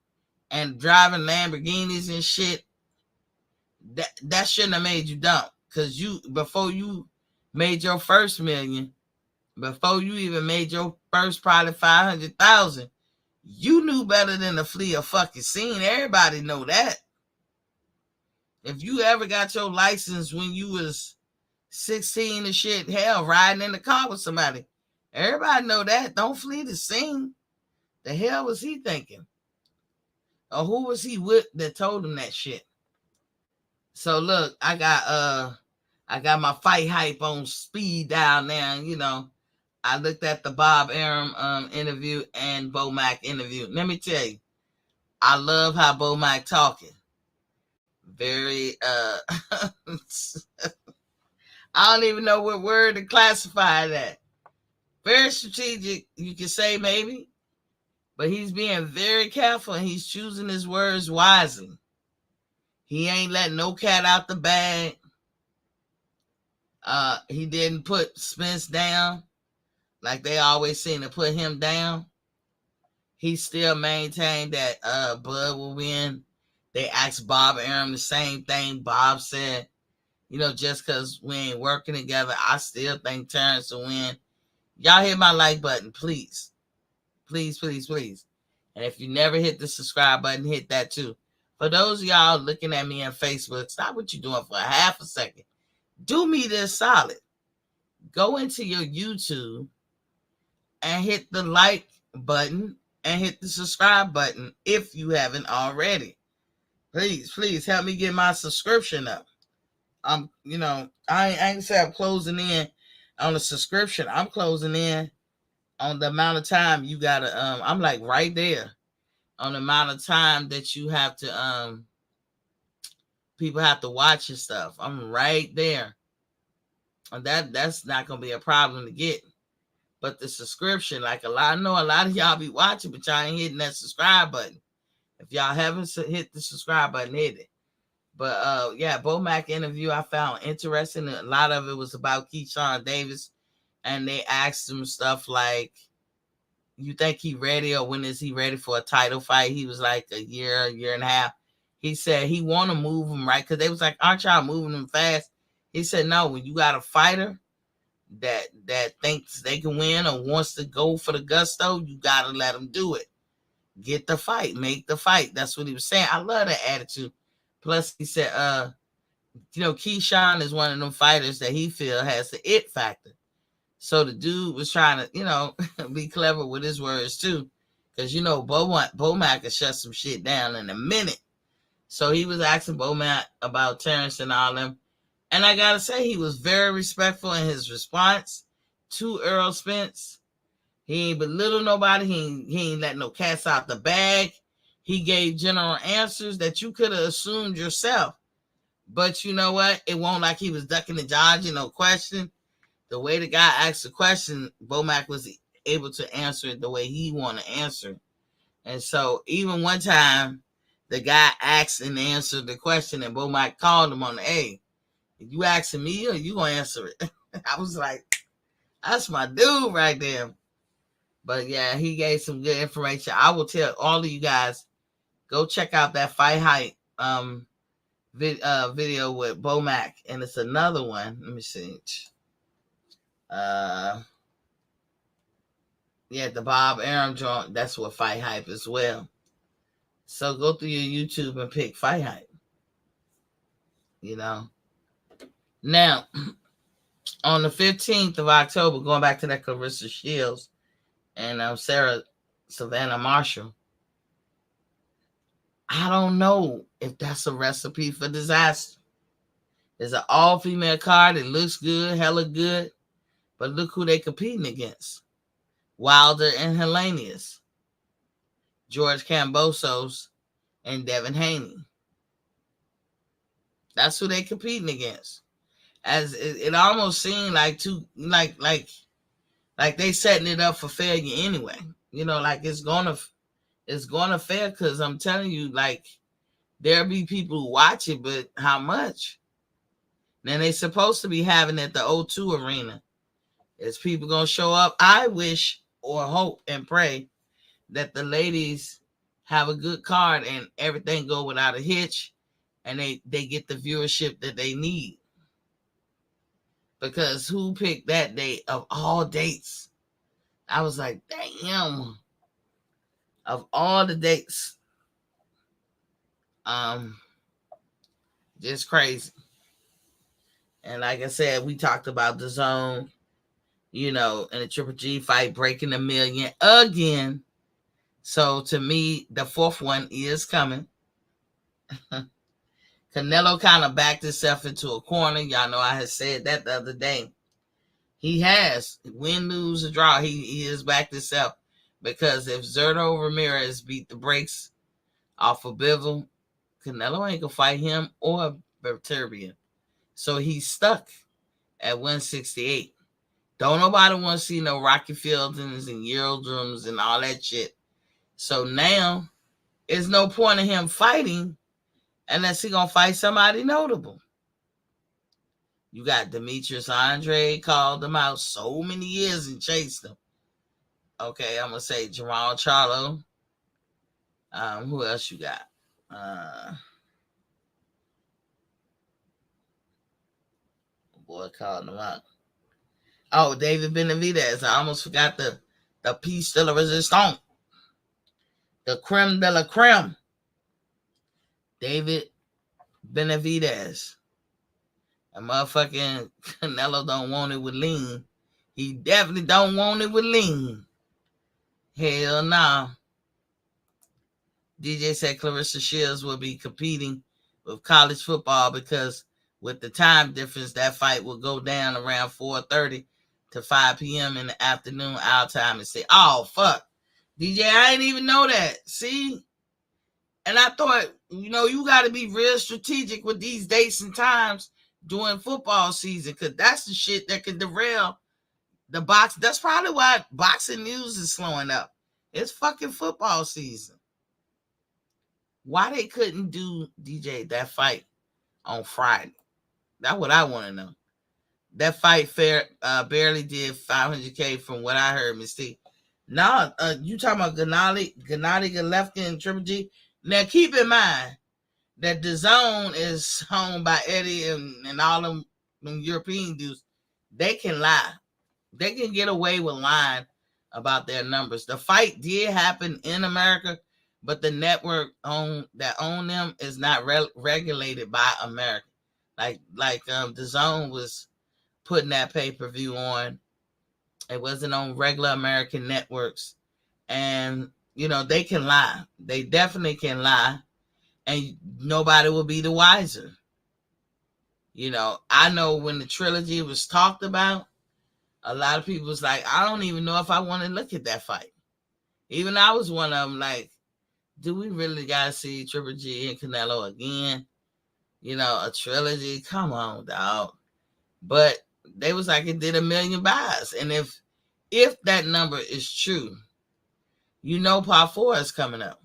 and driving Lamborghinis and shit, that shouldn't have made you dumb. Because before you made your first million, before you even made your first probably 500,000, you knew better than to flee a fucking scene. Everybody know that. If you ever got your license when you was 16 and shit, hell, riding in the car with somebody, everybody know that. Don't flee the scene. The hell was he thinking? Or who was he with that told him that shit? So look, I got my fight hype on speed dial now. I looked at the Bob Arum interview and Bo Mack interview. Let me tell you, I love how Bo Mack talking. Very I don't even know what word to classify that. Very strategic, you can say maybe, but he's being very careful and he's choosing his words wisely. He ain't letting no cat out the bag. He didn't put Spence down like they always seem to put him down. He still maintained that Bud will win. They asked Bob Arum the same thing. Bob said, just because we ain't working together, I still think Terrence will win. Y'all hit my like button, please. Please, please, please. And if you never hit the subscribe button, hit that too. For those of y'all looking at me on Facebook, stop what you're doing for a half a second. Do me this solid. Go into your YouTube and hit the like button and hit the subscribe button if you haven't already. Please, please help me get my subscription up. I ain't say I'm closing in on the subscription. I'm closing in on the amount of time you gotta. I'm like right there on the amount of time that you have to. People have to watch your stuff. I'm right there, and that's not gonna be a problem to get. But the subscription, like I know a lot of y'all be watching, but y'all ain't hitting that subscribe button. If y'all haven't hit the subscribe button, hit it. But yeah, Bo Mack interview I found interesting. A lot of it was about Keyshawn Davis, and they asked him stuff like, "You think he ready, or when is he ready for a title fight?" He was like a year and a half. He said he want to move him right because they was like, "Aren't y'all moving him fast?" He said, "No, when you got a fighter that thinks they can win or wants to go for the gusto, you gotta let them do it. Get the fight, make the fight." That's what he was saying. I love that attitude. Plus, he said, Keyshawn is one of them fighters that he feel has the it factor. So the dude was trying to, be clever with his words too, because Bo Mack can shut some shit down in a minute. So he was asking Bo Mack about Terrence and all them. And I gotta say, he was very respectful in his response to Errol Spence. He ain't belittle nobody. He ain't let no cats out the bag. He gave general answers that you could have assumed yourself. But you know what? It won't like he was ducking and dodging no question. The way the guy asked the question, Bo Mack was able to answer it the way he wanted to answer. And so even one time, the guy asked and answered the question, and Bo Mack called him on the A. You asking me or you gonna answer it? I was like, that's my dude right there. But yeah, he gave some good information. I will tell all of you guys, go check out that Fight Hype video with Bo Mack. And it's another one. Let me see. The Bob Arum joint, that's what Fight Hype as well. So go through your YouTube and pick Fight Hype. Now, on the 15th of October, going back to that Clarissa Shields and Sarah Savannah Marshall, I don't know if that's a recipe for disaster. It's an all-female card. It looks good, hella good. But look who they competing against. Wilder and Helenius. George Kambosos and Devin Haney. That's who they competing against. As it almost seemed like they setting it up for failure anyway. Like it's gonna fail because I'm telling you, like there'll be people who watch it, but how much? Then they supposed to be having it at the O2 Arena. Is people gonna show up? I wish or hope and pray that the ladies have a good card and everything go without a hitch, and they get the viewership that they need. Because who picked that date of all dates? I was like, damn. Of all the dates, just crazy. And like I said, we talked about the zone, and the Triple G fight breaking $1 million again. So to me, the fourth one is coming. Canelo kind of backed himself into a corner. Y'all know I had said that the other day. He has. Win, lose, or draw. He has backed himself. Because if Zerto Ramirez beat the brakes off of Bivol, Canelo ain't going to fight him or Berterbian. So he's stuck at 168. Don't nobody want to see no Rocky Fieldings and Yeldrums and all that shit. So now, there's no point in him fighting unless he going to fight somebody notable. You got Demetrius Andre called him out so many years and chased him. Okay, I'm going to say Jamal Charlo. Who else you got? Boy called him out. Oh, David Benavidez. I almost forgot the piece de la resistance. The creme de la creme. David Benavidez. And motherfucking Canelo don't want it with lean. He definitely don't want it with lean. Hell no. Nah. DJ said Clarissa Shields will be competing with college football because with the time difference, that fight will go down around 4:30 to 5 p.m. in the afternoon our time and say, oh, fuck. DJ, I didn't even know that. See? And I thought, you got to be real strategic with these dates and times during football season because that's the shit that can derail That's probably why boxing news is slowing up. It's fucking football season. Why they couldn't do DJ that fight on Friday? That's what I want to know. That fight barely did 500K from what I heard, Mystique. Now, you talking about Gennady Golovkin and Triple G? Now, keep in mind that the zone is owned by Eddie and all them European dudes. They can lie. They can get away with lying about their numbers. The fight did happen in America, but the network that own them is not regulated by America. Like the zone was putting that pay-per-view on. It wasn't on regular American networks. And, they can lie. They definitely can lie. And nobody will be the wiser. I know when the trilogy was talked about, a lot of people was like, I don't even know if I want to look at that fight. Even I was one of them, like, do we really got to see Triple G and Canelo again? A trilogy? Come on, dog. But they was like, it did 1 million buys. And if that number is true, Part 4 is coming up.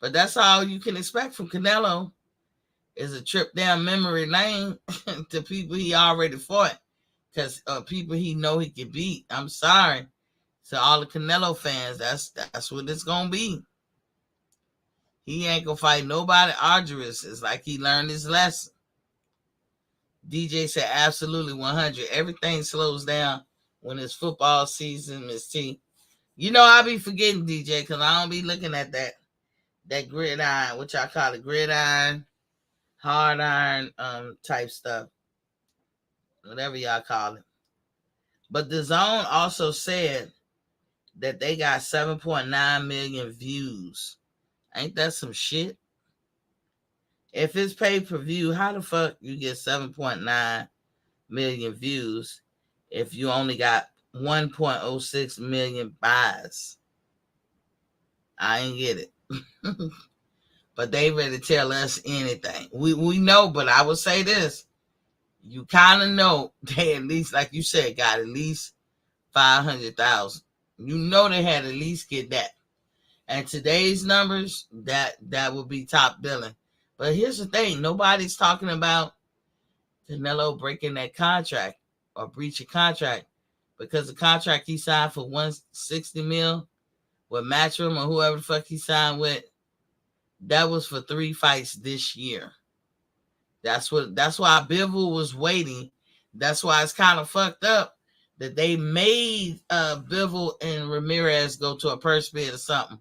But that's all you can expect from Canelo is a trip down memory lane to people he already fought. Because people he know he can beat. I'm sorry. To all the Canelo fans, that's what it's going to be. He ain't going to fight nobody arduous. It's like he learned his lesson. DJ said absolutely 100. Everything slows down when it's football season, Miss T. I be forgetting, DJ, because I don't be looking at that gridiron, what y'all call it, gridiron, hard iron type stuff. Whatever y'all call it. But the zone also said that they got 7.9 million views. Ain't that some shit? If it's pay-per-view, how the fuck you get 7.9 million views if you only got 1.06 million buys? I ain't get it. But they ready to tell us anything. We know, but I would say this. You kind of know they at least, like you said, got at least 500,000. They had at least get that. And today's numbers, that would be top billing. But here's the thing. Nobody's talking about Canelo breaking that contract or breaching contract, because the contract he signed for 160 mil with Matchroom or whoever the fuck he signed with, that was for 3 fights this year. That's why Bivol was waiting. That's why it's kind of fucked up that they made Bivol and Ramirez go to a purse bid or something.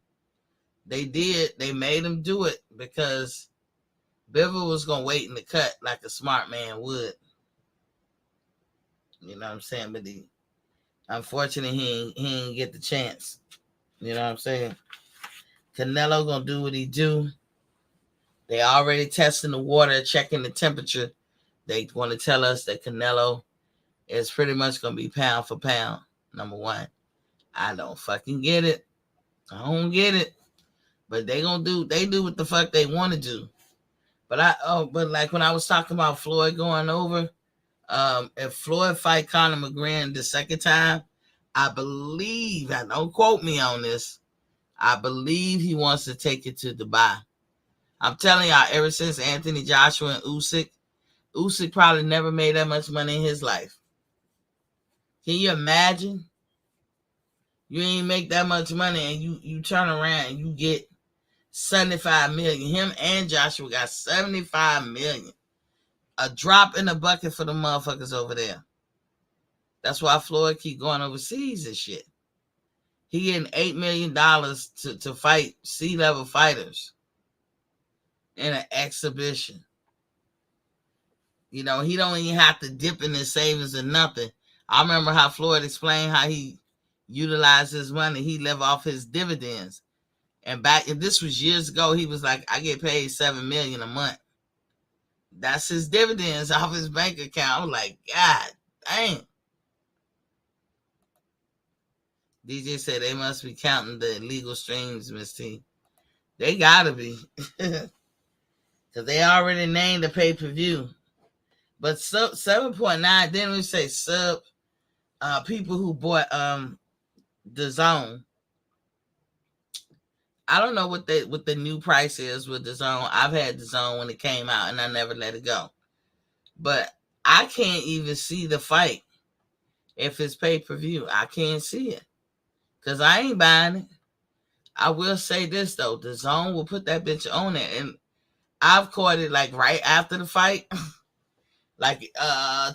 They did. They made him do it because Bivol was going to wait in the cut like a smart man would. You know what I'm saying? But unfortunately, he didn't get the chance. You know what I'm saying? Canelo going to do what he do. They already testing the water, checking the temperature. They want to tell us that Canelo is pretty much going to be pound for pound, number one. I don't fucking get it. I don't get it. But they do what the fuck they want to do. But like when I was talking about Floyd going over, if Floyd fight Connor McGregor the second time, I believe, and don't quote me on this, I believe he wants to take it to Dubai. I'm telling y'all, ever since Anthony Joshua and Usyk probably never made that much money in his life. Can you imagine? You ain't make that much money and you turn around and you get 75 million. Him and Joshua got 75 million. A drop in the bucket for the motherfuckers over there. That's why Floyd keep going overseas and shit. He getting $8 million to fight C-level fighters in an exhibition. He don't even have to dip in his savings or nothing. I remember how Floyd explained how he utilized his money. He lived off his dividends. And this was years ago, he was like, I get paid $7 million a month. That's his dividends off his bank account. I was like, God dang. DJ said they must be counting the illegal streams, Miss T. They gotta be. Because they already named the pay-per-view. But 7.9, didn't we say sub people who bought the zone. I don't know what the new price is with the zone. I've had the zone when it came out and I never let it go. But I can't even see the fight if it's pay-per-view. I can't see it because I ain't buying it. I will say this though, the zone will put that bitch on it, and I've caught it like right after the fight. Like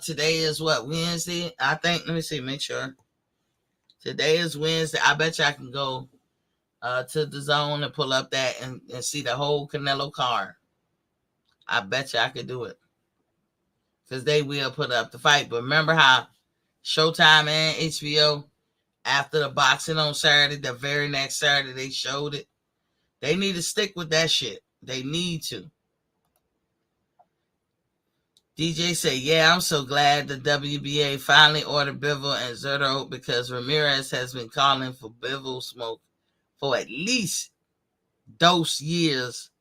today is what, Wednesday? I think, let me see, make sure. Today is Wednesday. I bet you I can go to the zone and pull up that and see the whole Canelo card. I bet you I could do it. Because they will put up the fight. But remember how Showtime and HBO, after the boxing on Saturday, the very next Saturday, they showed it. They need to stick with that shit. They need to. DJ said, yeah, I'm so glad the WBA finally ordered Bivol and Zerto because Ramirez has been calling for Bivol smoke for at least those years.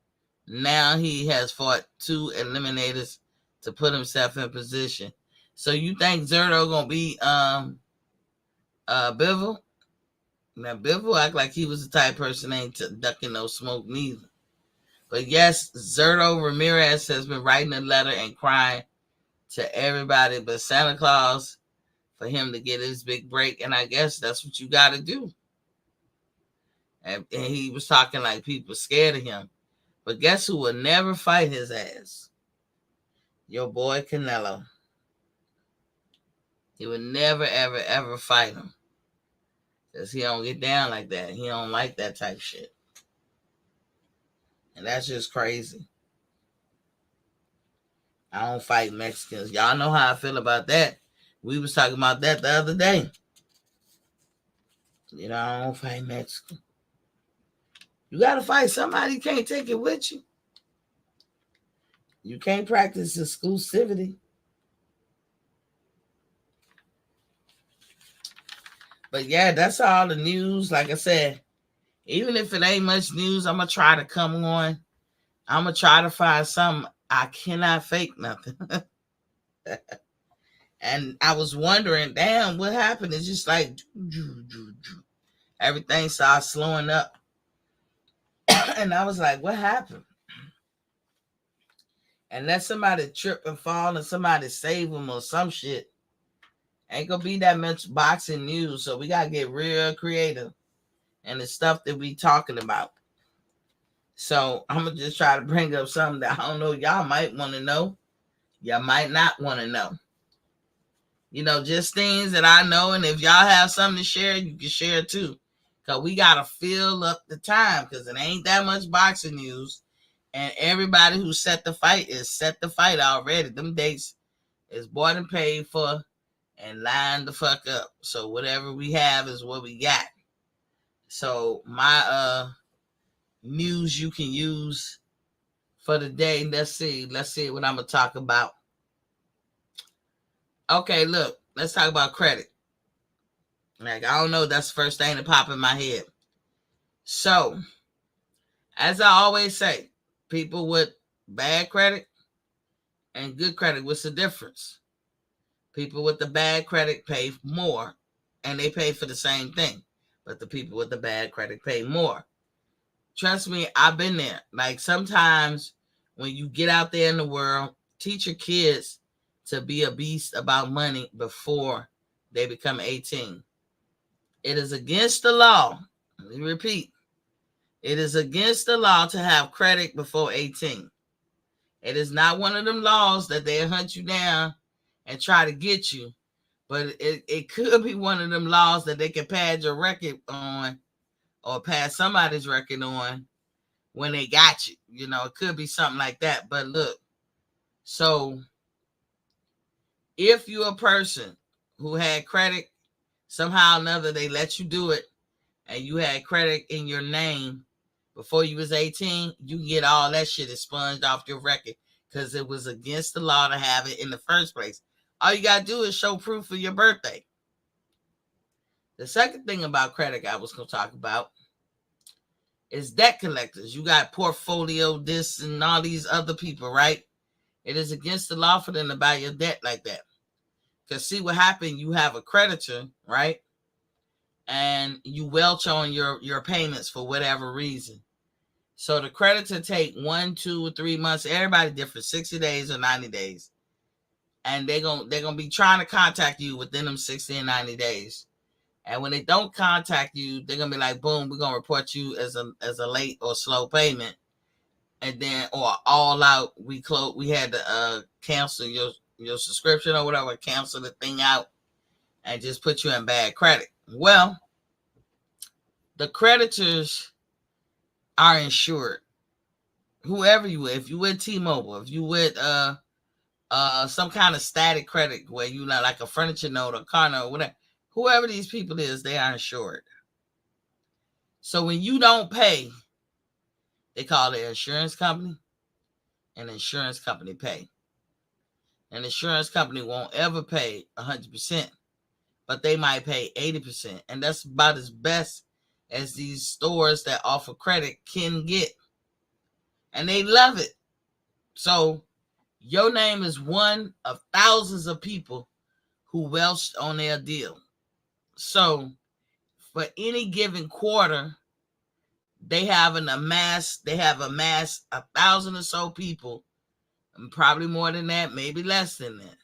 Now he has fought 2 eliminators to put himself in position. So you think Zerto gonna be Bivol? Now Bivol act like he was the type of person ain't ducking no smoke neither. But yes, Zerto Ramirez has been writing a letter and crying to everybody but Santa Claus for him to get his big break. And I guess that's what you got to do. And he was talking like people scared of him. But guess who will never fight his ass? Your boy Canelo. He would never, ever, ever fight him. Because he don't get down like that. He don't like that type shit. And that's just crazy. I don't fight Mexicans. Y'all know how I feel about that. We was talking about that the other day. You know, I don't fight Mexican. You got to fight somebody. You can't take it with you. You can't practice exclusivity. But yeah, that's all the news. Like I said, even if it ain't much news, I'm going to try to come on. I'm going to try to find something. I cannot fake nothing. And I was wondering, damn, what happened? It's just like everything started slowing up. And I was like, what happened? And let somebody trip and fall and somebody save them or some shit. Ain't gonna be that much boxing news, so we gotta get real creative and the stuff that we talking about. So I'm gonna just try to bring up something that I don't know, y'all might want to know. Y'all might not want to know. You know, just things that I know, and if y'all have something to share, you can share too. Because we gotta fill up the time because it ain't that much boxing news. And everybody who set the fight is set the fight already. Them dates is bought and paid for and lined the fuck up. So whatever we have is what we got. So my news you can use for the day. Let's see what I'm gonna talk about. Okay, look, let's talk about credit. Like, I don't know, that's the first thing that popped in my head. So, as I always say, people with bad credit and good credit, what's the difference? People with the bad credit pay more and they pay for the same thing. But the people with the bad credit pay more. Trust me, I've been there. Like sometimes when you get out there in the world, teach your kids to be a beast about money before they become 18. It is against the law. Let me repeat. It is against the law to have credit before 18. It is not one of them laws that they hunt you down and try to get you. But it could be one of them laws that they can pad your record on or pass somebody's record on when they got you. You know, it could be something like that. But look, so if you're a person who had credit, somehow or another they let you do it, and you had credit in your name before you was 18, you get all that shit expunged off your record because it was against the law to have it in the first place. All you got to do is show proof of your birthday. The second thing about credit I was going to talk about is debt collectors. You got Portfolio, this, and all these other people, right? It is against the law for them to buy your debt like that. Because see what happened, you have a creditor, right? And you welch on your payments for whatever reason. So the creditor take 1, 2, or 3 months, everybody different, 60 days or 90 days. And they're gonna be trying to contact you within them 60 and 90 days. And when they don't contact you, they're gonna be like, boom, we're gonna report you as a late or slow payment. And then, or all out, we had to cancel your subscription or whatever, cancel the thing out and just put you in bad credit. Well, the creditors are insured. Whoever you with, if you with T-Mobile, if you with some kind of static credit where you know, like a furniture note or car note or whatever, whoever these people is, they are insured. So when you don't pay, they call their insurance company, and the insurance company pay. An insurance company won't ever pay 100%, but they might pay 80%. And that's about as best as these stores that offer credit can get. And they love it. So your name is one of thousands of people who welched on their deal. So for any given quarter, they have amassed 1,000 or so people, and probably more than that, maybe less than that.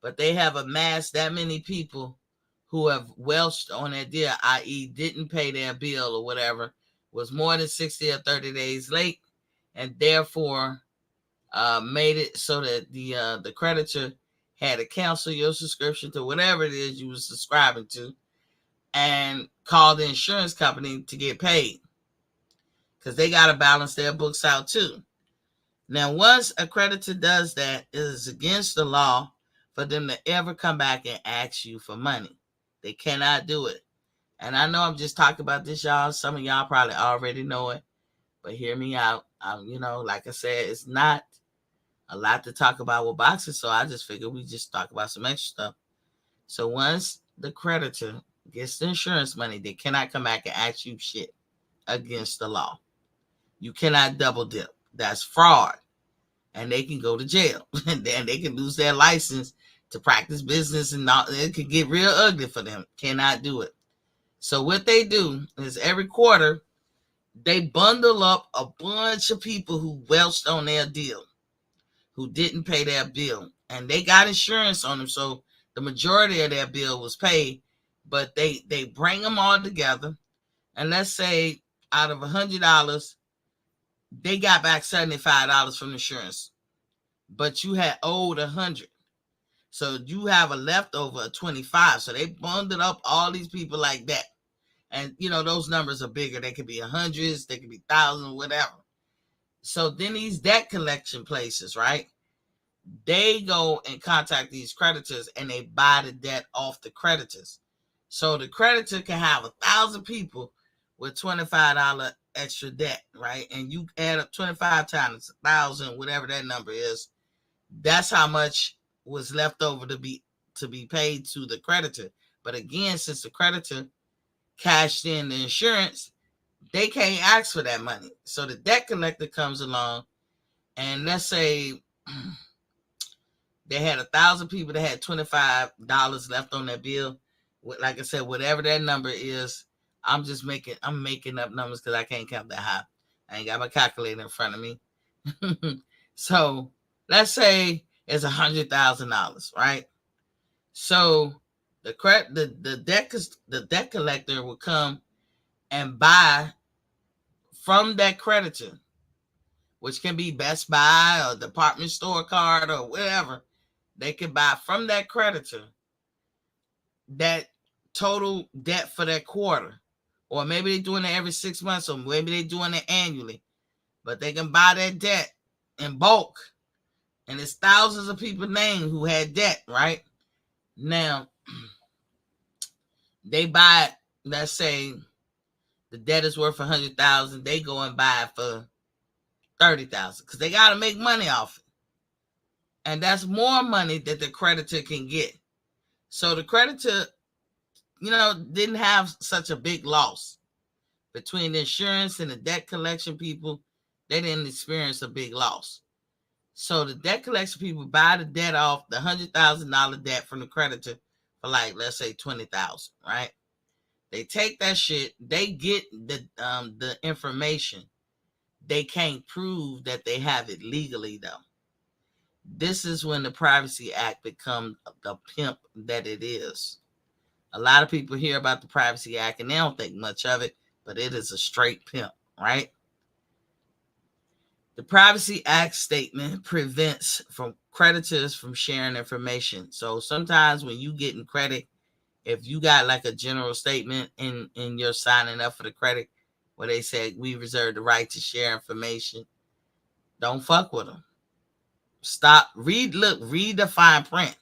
But they have amassed that many people who have welched on their deal, i.e. didn't pay their bill or whatever, was more than 60 or 30 days late, and therefore made it so that the creditor had to cancel your subscription to whatever it is you were subscribing to and call the insurance company to get paid, because they got to balance their books out too. Now, once a creditor does that, it is against the law for them to ever come back and ask you for money. They cannot do it. And I know I'm just talking about this, y'all. Some of y'all probably already know it, but hear me out. Like I said, it's not a lot to talk about with boxing, so I just figured we just talk about some extra stuff. So once the creditor gets the insurance money, they cannot come back and ask you shit against the law. You cannot double dip. That's fraud. And they can go to jail. And then they can lose their license to practice business, and it could get real ugly for them. Cannot do it. So what they do is every quarter, they bundle up a bunch of people who welched on their deal, who didn't pay their bill. And they got insurance on them, so the majority of their bill was paid. But they bring them all together. And let's say out of $100, they got back $75 from insurance, but you had owed $100. So you have a leftover of $25. So they bundled up all these people like that. And, those numbers are bigger. They could be hundreds, they could be thousands, whatever. So then these debt collection places, right? They go and contact these creditors and they buy the debt off the creditors. So the creditor can have 1,000 people with $25 extra debt, right? And you add up 25 times 1,000, whatever that number is. That's how much was left over to be paid to the creditor. But again, since the creditor cashed in the insurance, they can't ask for that money. So the debt collector comes along, and let's say they had 1,000 people that had $25 left on their bill. Like I said, whatever that number is, I'm making up numbers because I can't count that high. I ain't got my calculator in front of me. So let's say it's $100,000, right? So the debt collector will come and buy from that creditor, which can be Best Buy or department store card or whatever. They can buy from that creditor that total debt for that quarter. Or maybe they're doing it every 6 months, or maybe they're doing it annually. But they can buy that debt in bulk. And it's thousands of people named who had debt, right? Now, they buy it, let's say the debt is worth $100,000. They go and buy it for $30,000 because they got to make money off it. And that's more money that the creditor can get. So the creditor, didn't have such a big loss. Between the insurance and the debt collection people, they didn't experience a big loss. So the debt collection people buy the debt off, the $100,000 debt from the creditor for like, let's say $20,000, right? They take that shit, they get the information. They can't prove that they have it legally though. This is when the Privacy Act becomes the pimp that it is. A lot of people hear about the Privacy Act and they don't think much of it, but it is a straight pimp, right? The Privacy Act statement prevents from creditors from sharing information. So sometimes when you get in credit, if you got like a general statement in your signing up for the credit where they say we reserve the right to share information, don't fuck with them. Stop, read the fine print.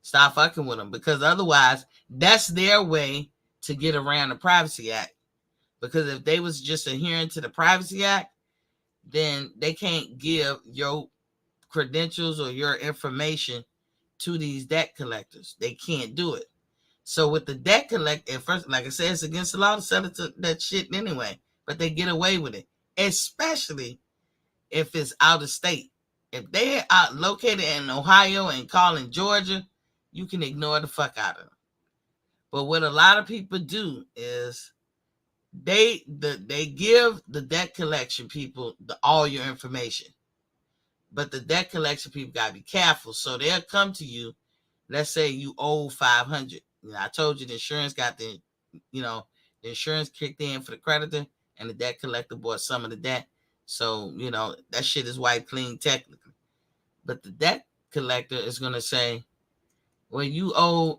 Stop fucking with them, because otherwise that's their way to get around the Privacy Act. Because if they was just adhering to the Privacy Act, then they can't give your credentials or your information to these debt collectors. They can't do it. So with the debt collector, at first, like I said, it's against the law to sell it to that shit anyway, but they get away with it, especially if it's out of state. If they're out located in Ohio and calling Georgia, you can ignore the fuck out of them. But what a lot of people do is they give the debt collection people all your information. But the debt collection people got to be careful. So they'll come to you. Let's say you owe $500. I told you the insurance got the insurance kicked in for the creditor, and the debt collector bought some of the debt. So, that shit is wiped clean technically. But the debt collector is going to say, well, you owe,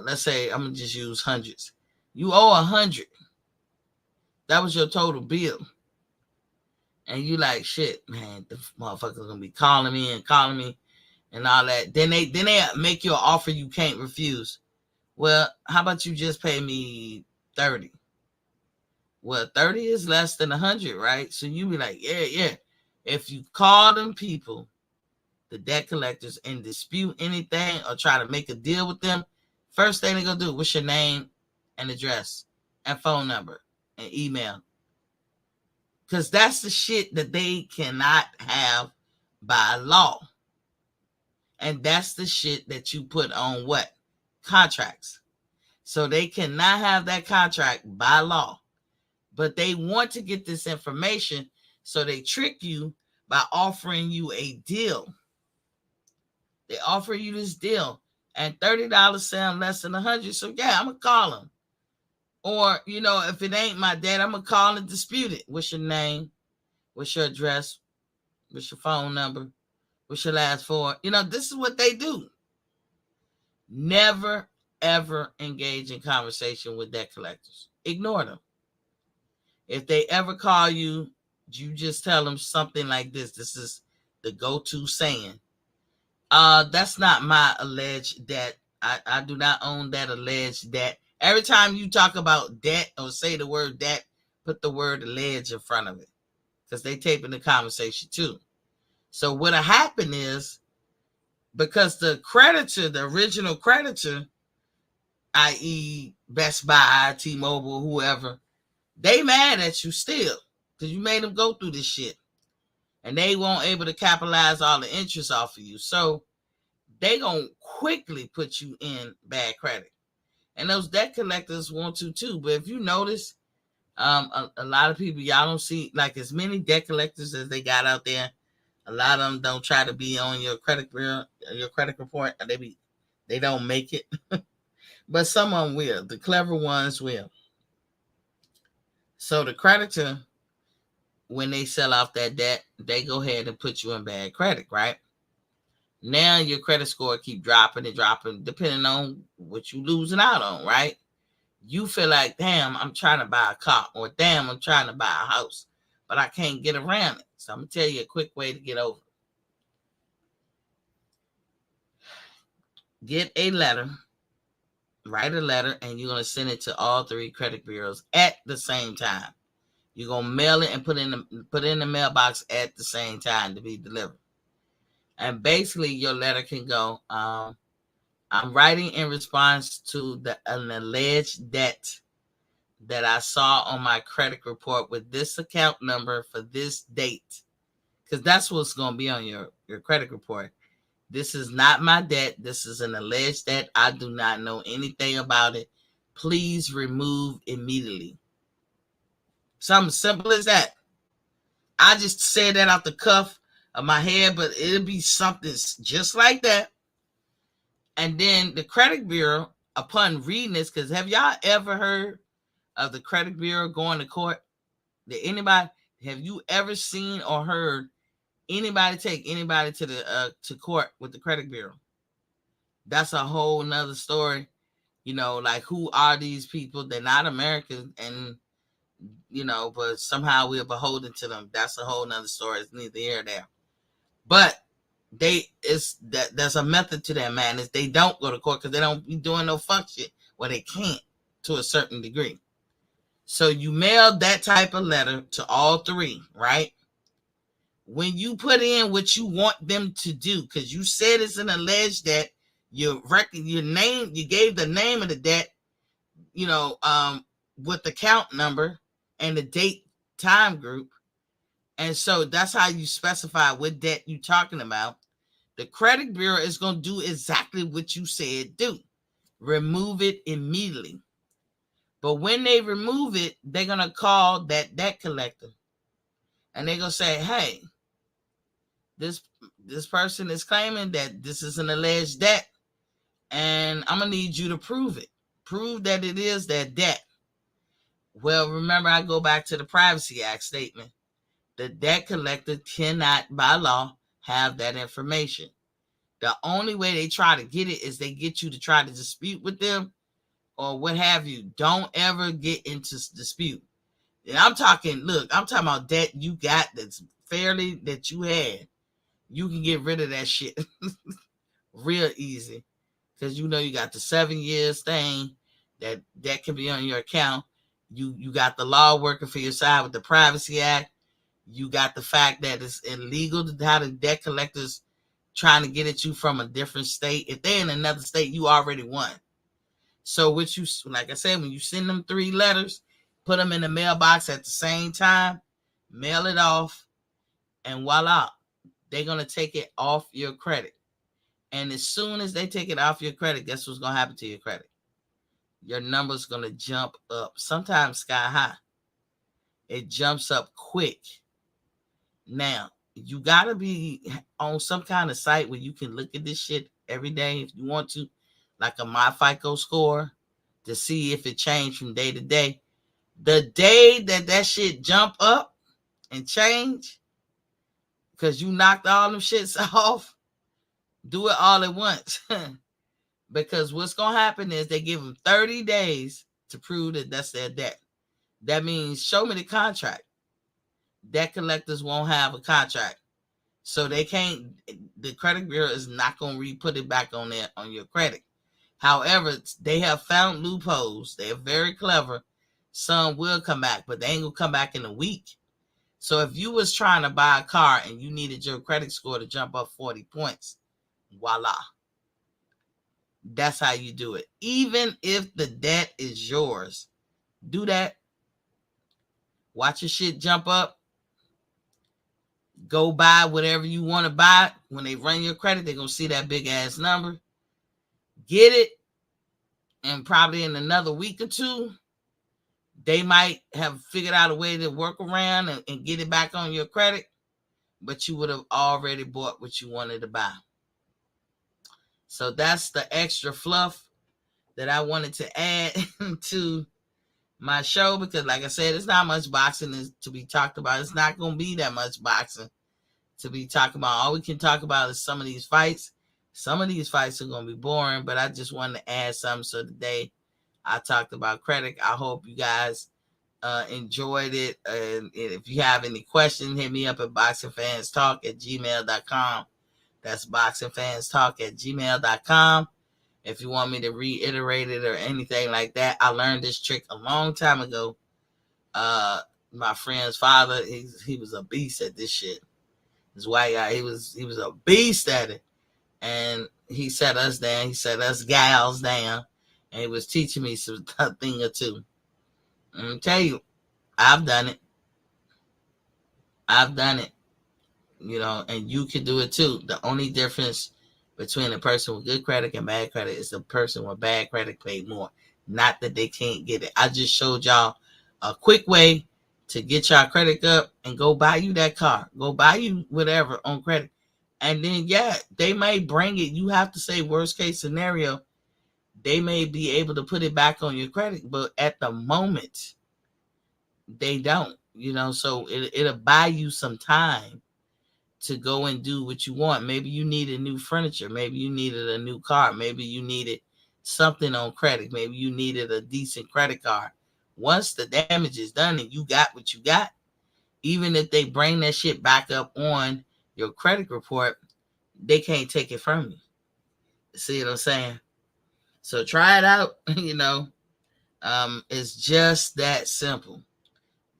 let's say, I'm going to just use hundreds. You owe 100. That was your total bill. And you like, shit, man, the motherfucker's going to be calling me and all that. Then they make you an offer you can't refuse. Well, how about you just pay me 30? Well, 30 is less than 100, right? So you be like, yeah. If you call them people, the debt collectors, and dispute anything or try to make a deal with them, first thing they're going to do, what's your name and address and phone number and email? Because that's the shit that they cannot have by law. And that's the shit that you put on what? Contracts. So they cannot have that contract by law. But they want to get this information, so they trick you by offering you a deal. They offer you this deal, and $30 sound less than 100. So yeah, I'm gonna call them. Or if it ain't my dad, I'm gonna call and dispute it. What's your name? What's your address? What's your phone number? What's your last four? This is what they do. Never, ever engage in conversation with debt collectors. Ignore them. If they ever call you, you just tell them something like this. This is the go-to saying. That's not my alleged debt. I do not own that alleged debt. Every time you talk about debt or say the word debt, put the word alleged in front of it, because they taping the conversation too. So what'll happen is, because the creditor, the original creditor, i.e. Best Buy, T-Mobile, whoever, they mad at you still because you made them go through this shit. And they won't able to capitalize all the interest off of you. So they gonna quickly put you in bad credit. And those debt collectors want to too. But if you notice, a lot of people, y'all don't see like as many debt collectors as they got out there. A lot of them don't try to be on your credit bureau, your credit report. They don't make it. But some of them will. The clever ones will. So the creditor, when they sell off that debt, they go ahead and put you in bad credit, right? Now your credit score keep dropping and dropping, depending on what you losing out on, right? You feel like, damn, I'm trying to buy a car, or damn, I'm trying to buy a house, but I can't get around it. So I'm going to tell you a quick way to get over it. Get a letter, write a letter, and you're going to send it to all 3 credit bureaus at the same time. You're going to mail it and put it in the mailbox at the same time to be delivered. And basically, your letter can go, I'm writing in response to an alleged debt that I saw on my credit report with this account number for this date. Because that's what's going to be on your credit report. This is not my debt. This is an alleged debt. I do not know anything about it. Please remove immediately. Something simple as that. I just said that off the cuff of my head, but it'll be something just like that. And then the credit bureau, upon reading this, because have y'all ever heard of the credit bureau going to court? Have you ever seen or heard anybody take anybody to the to court with the credit bureau? That's a whole nother story. Like, who are these people? They're not Americans, and but somehow we're beholden to them. That's a whole nother story. It's neither here nor there. But there's a method to that madness. They don't go to court because they don't be doing no fuck shit. Well, they can't to a certain degree. So you mail that type of letter to all three, right? When you put in what you want them to do, because you said it's an alleged debt, you gave the name of the debt, with the count number and the date time group. And so that's how you specify what debt you're talking about. The credit bureau is going to do exactly what you said do. Remove it immediately. But when they remove it, they're going to call that debt collector. And they're going to say, hey, this person is claiming that this is an alleged debt. And I'm going to need you to prove it. Prove that it is that debt. Well, remember, I go back to the Privacy Act statement. The debt collector cannot, by law, have that information. The only way they try to get it is they get you to try to dispute with them or what have you. Don't ever get into dispute. And I'm talking about debt you got that's fairly that you had. You can get rid of that shit real easy because you got the 7 years thing that can be on your account. You got the law working for your side with the Privacy Act. You got the fact that it's illegal to have the debt collectors trying to get at you from a different state. If they're in another state, you already won. So like I said, when you send them 3 letters, put them in the mailbox at the same time, mail it off, and voila, they're going to take it off your credit. And as soon as they take it off your credit, guess what's going to happen to your credit? Your number's going to jump up, sometimes sky high. It jumps up quick. Now, you got to be on some kind of site where you can look at this shit every day if you want to, like a My FICO score, to see if it changed from day to day. The day that shit jump up and change, because you knocked all them shits off, do it all at once. Because what's going to happen is they give them 30 days to prove that that's their debt. That means show me the contract. Debt collectors won't have a contract. So they can't, the credit bureau is not going to put it back on your credit. However, they have found loopholes. They're very clever. Some will come back, but they ain't going to come back in a week. So if you was trying to buy a car and you needed your credit score to jump up 40 points, voila. That's how you do it. Even if the debt is yours, do that. Watch your shit jump up. Go buy whatever you want to buy. When they run your credit, they're going to see that big ass number. Get it. And probably in another week or two, they might have figured out a way to work around and get it back on your credit. But you would have already bought what you wanted to buy. So that's the extra fluff that I wanted to add to my show, because like I said, it's not much boxing to be talked about. It's not going to be that much boxing to be talking about. All we can talk about is some of these fights. Some of these fights are going to be boring, but I just wanted to add something. So today I talked about credit. I hope you guys enjoyed it. And if you have any questions, hit me up at boxingfanstalk@gmail.com. That's boxingfanstalk@gmail.com. If you want me to reiterate it or anything like that, I learned this trick a long time ago. My friend's father, he was a beast at this shit. This white guy, he was a beast at it. And he set us down. He set us gals down. And he was teaching me a thing or two. I'm gonna tell you, I've done it. I've done it. And you can do it too. The only difference between a person with good credit and bad credit is the person with bad credit paid more. Not that they can't get it. I just showed y'all a quick way to get y'all credit up and go buy you that car. Go buy you whatever on credit. And then, yeah, they may bring it. You have to say worst case scenario. They may be able to put it back on your credit, but at the moment, they don't. So it'll buy you some time to go and do what you want. Maybe you needed new furniture. Maybe you needed a new car. Maybe you needed something on credit. Maybe you needed a decent credit card. Once the damage is done and you got what you got, even if they bring that shit back up on your credit report, they can't take it from you. See what I'm saying? So try it out. It's just that simple.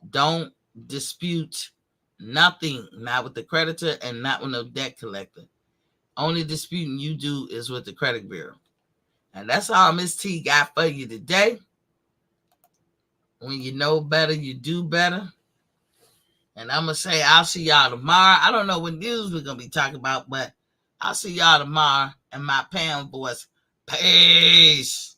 Don't dispute nothing, not with the creditor and not with no debt collector. Only disputing you do is with the credit bureau. And that's all Miss T got for you today. When you know better, you do better. And I'm going to say I'll see y'all tomorrow. I don't know what news we're going to be talking about, but I'll see y'all tomorrow in my Pam voice. Peace.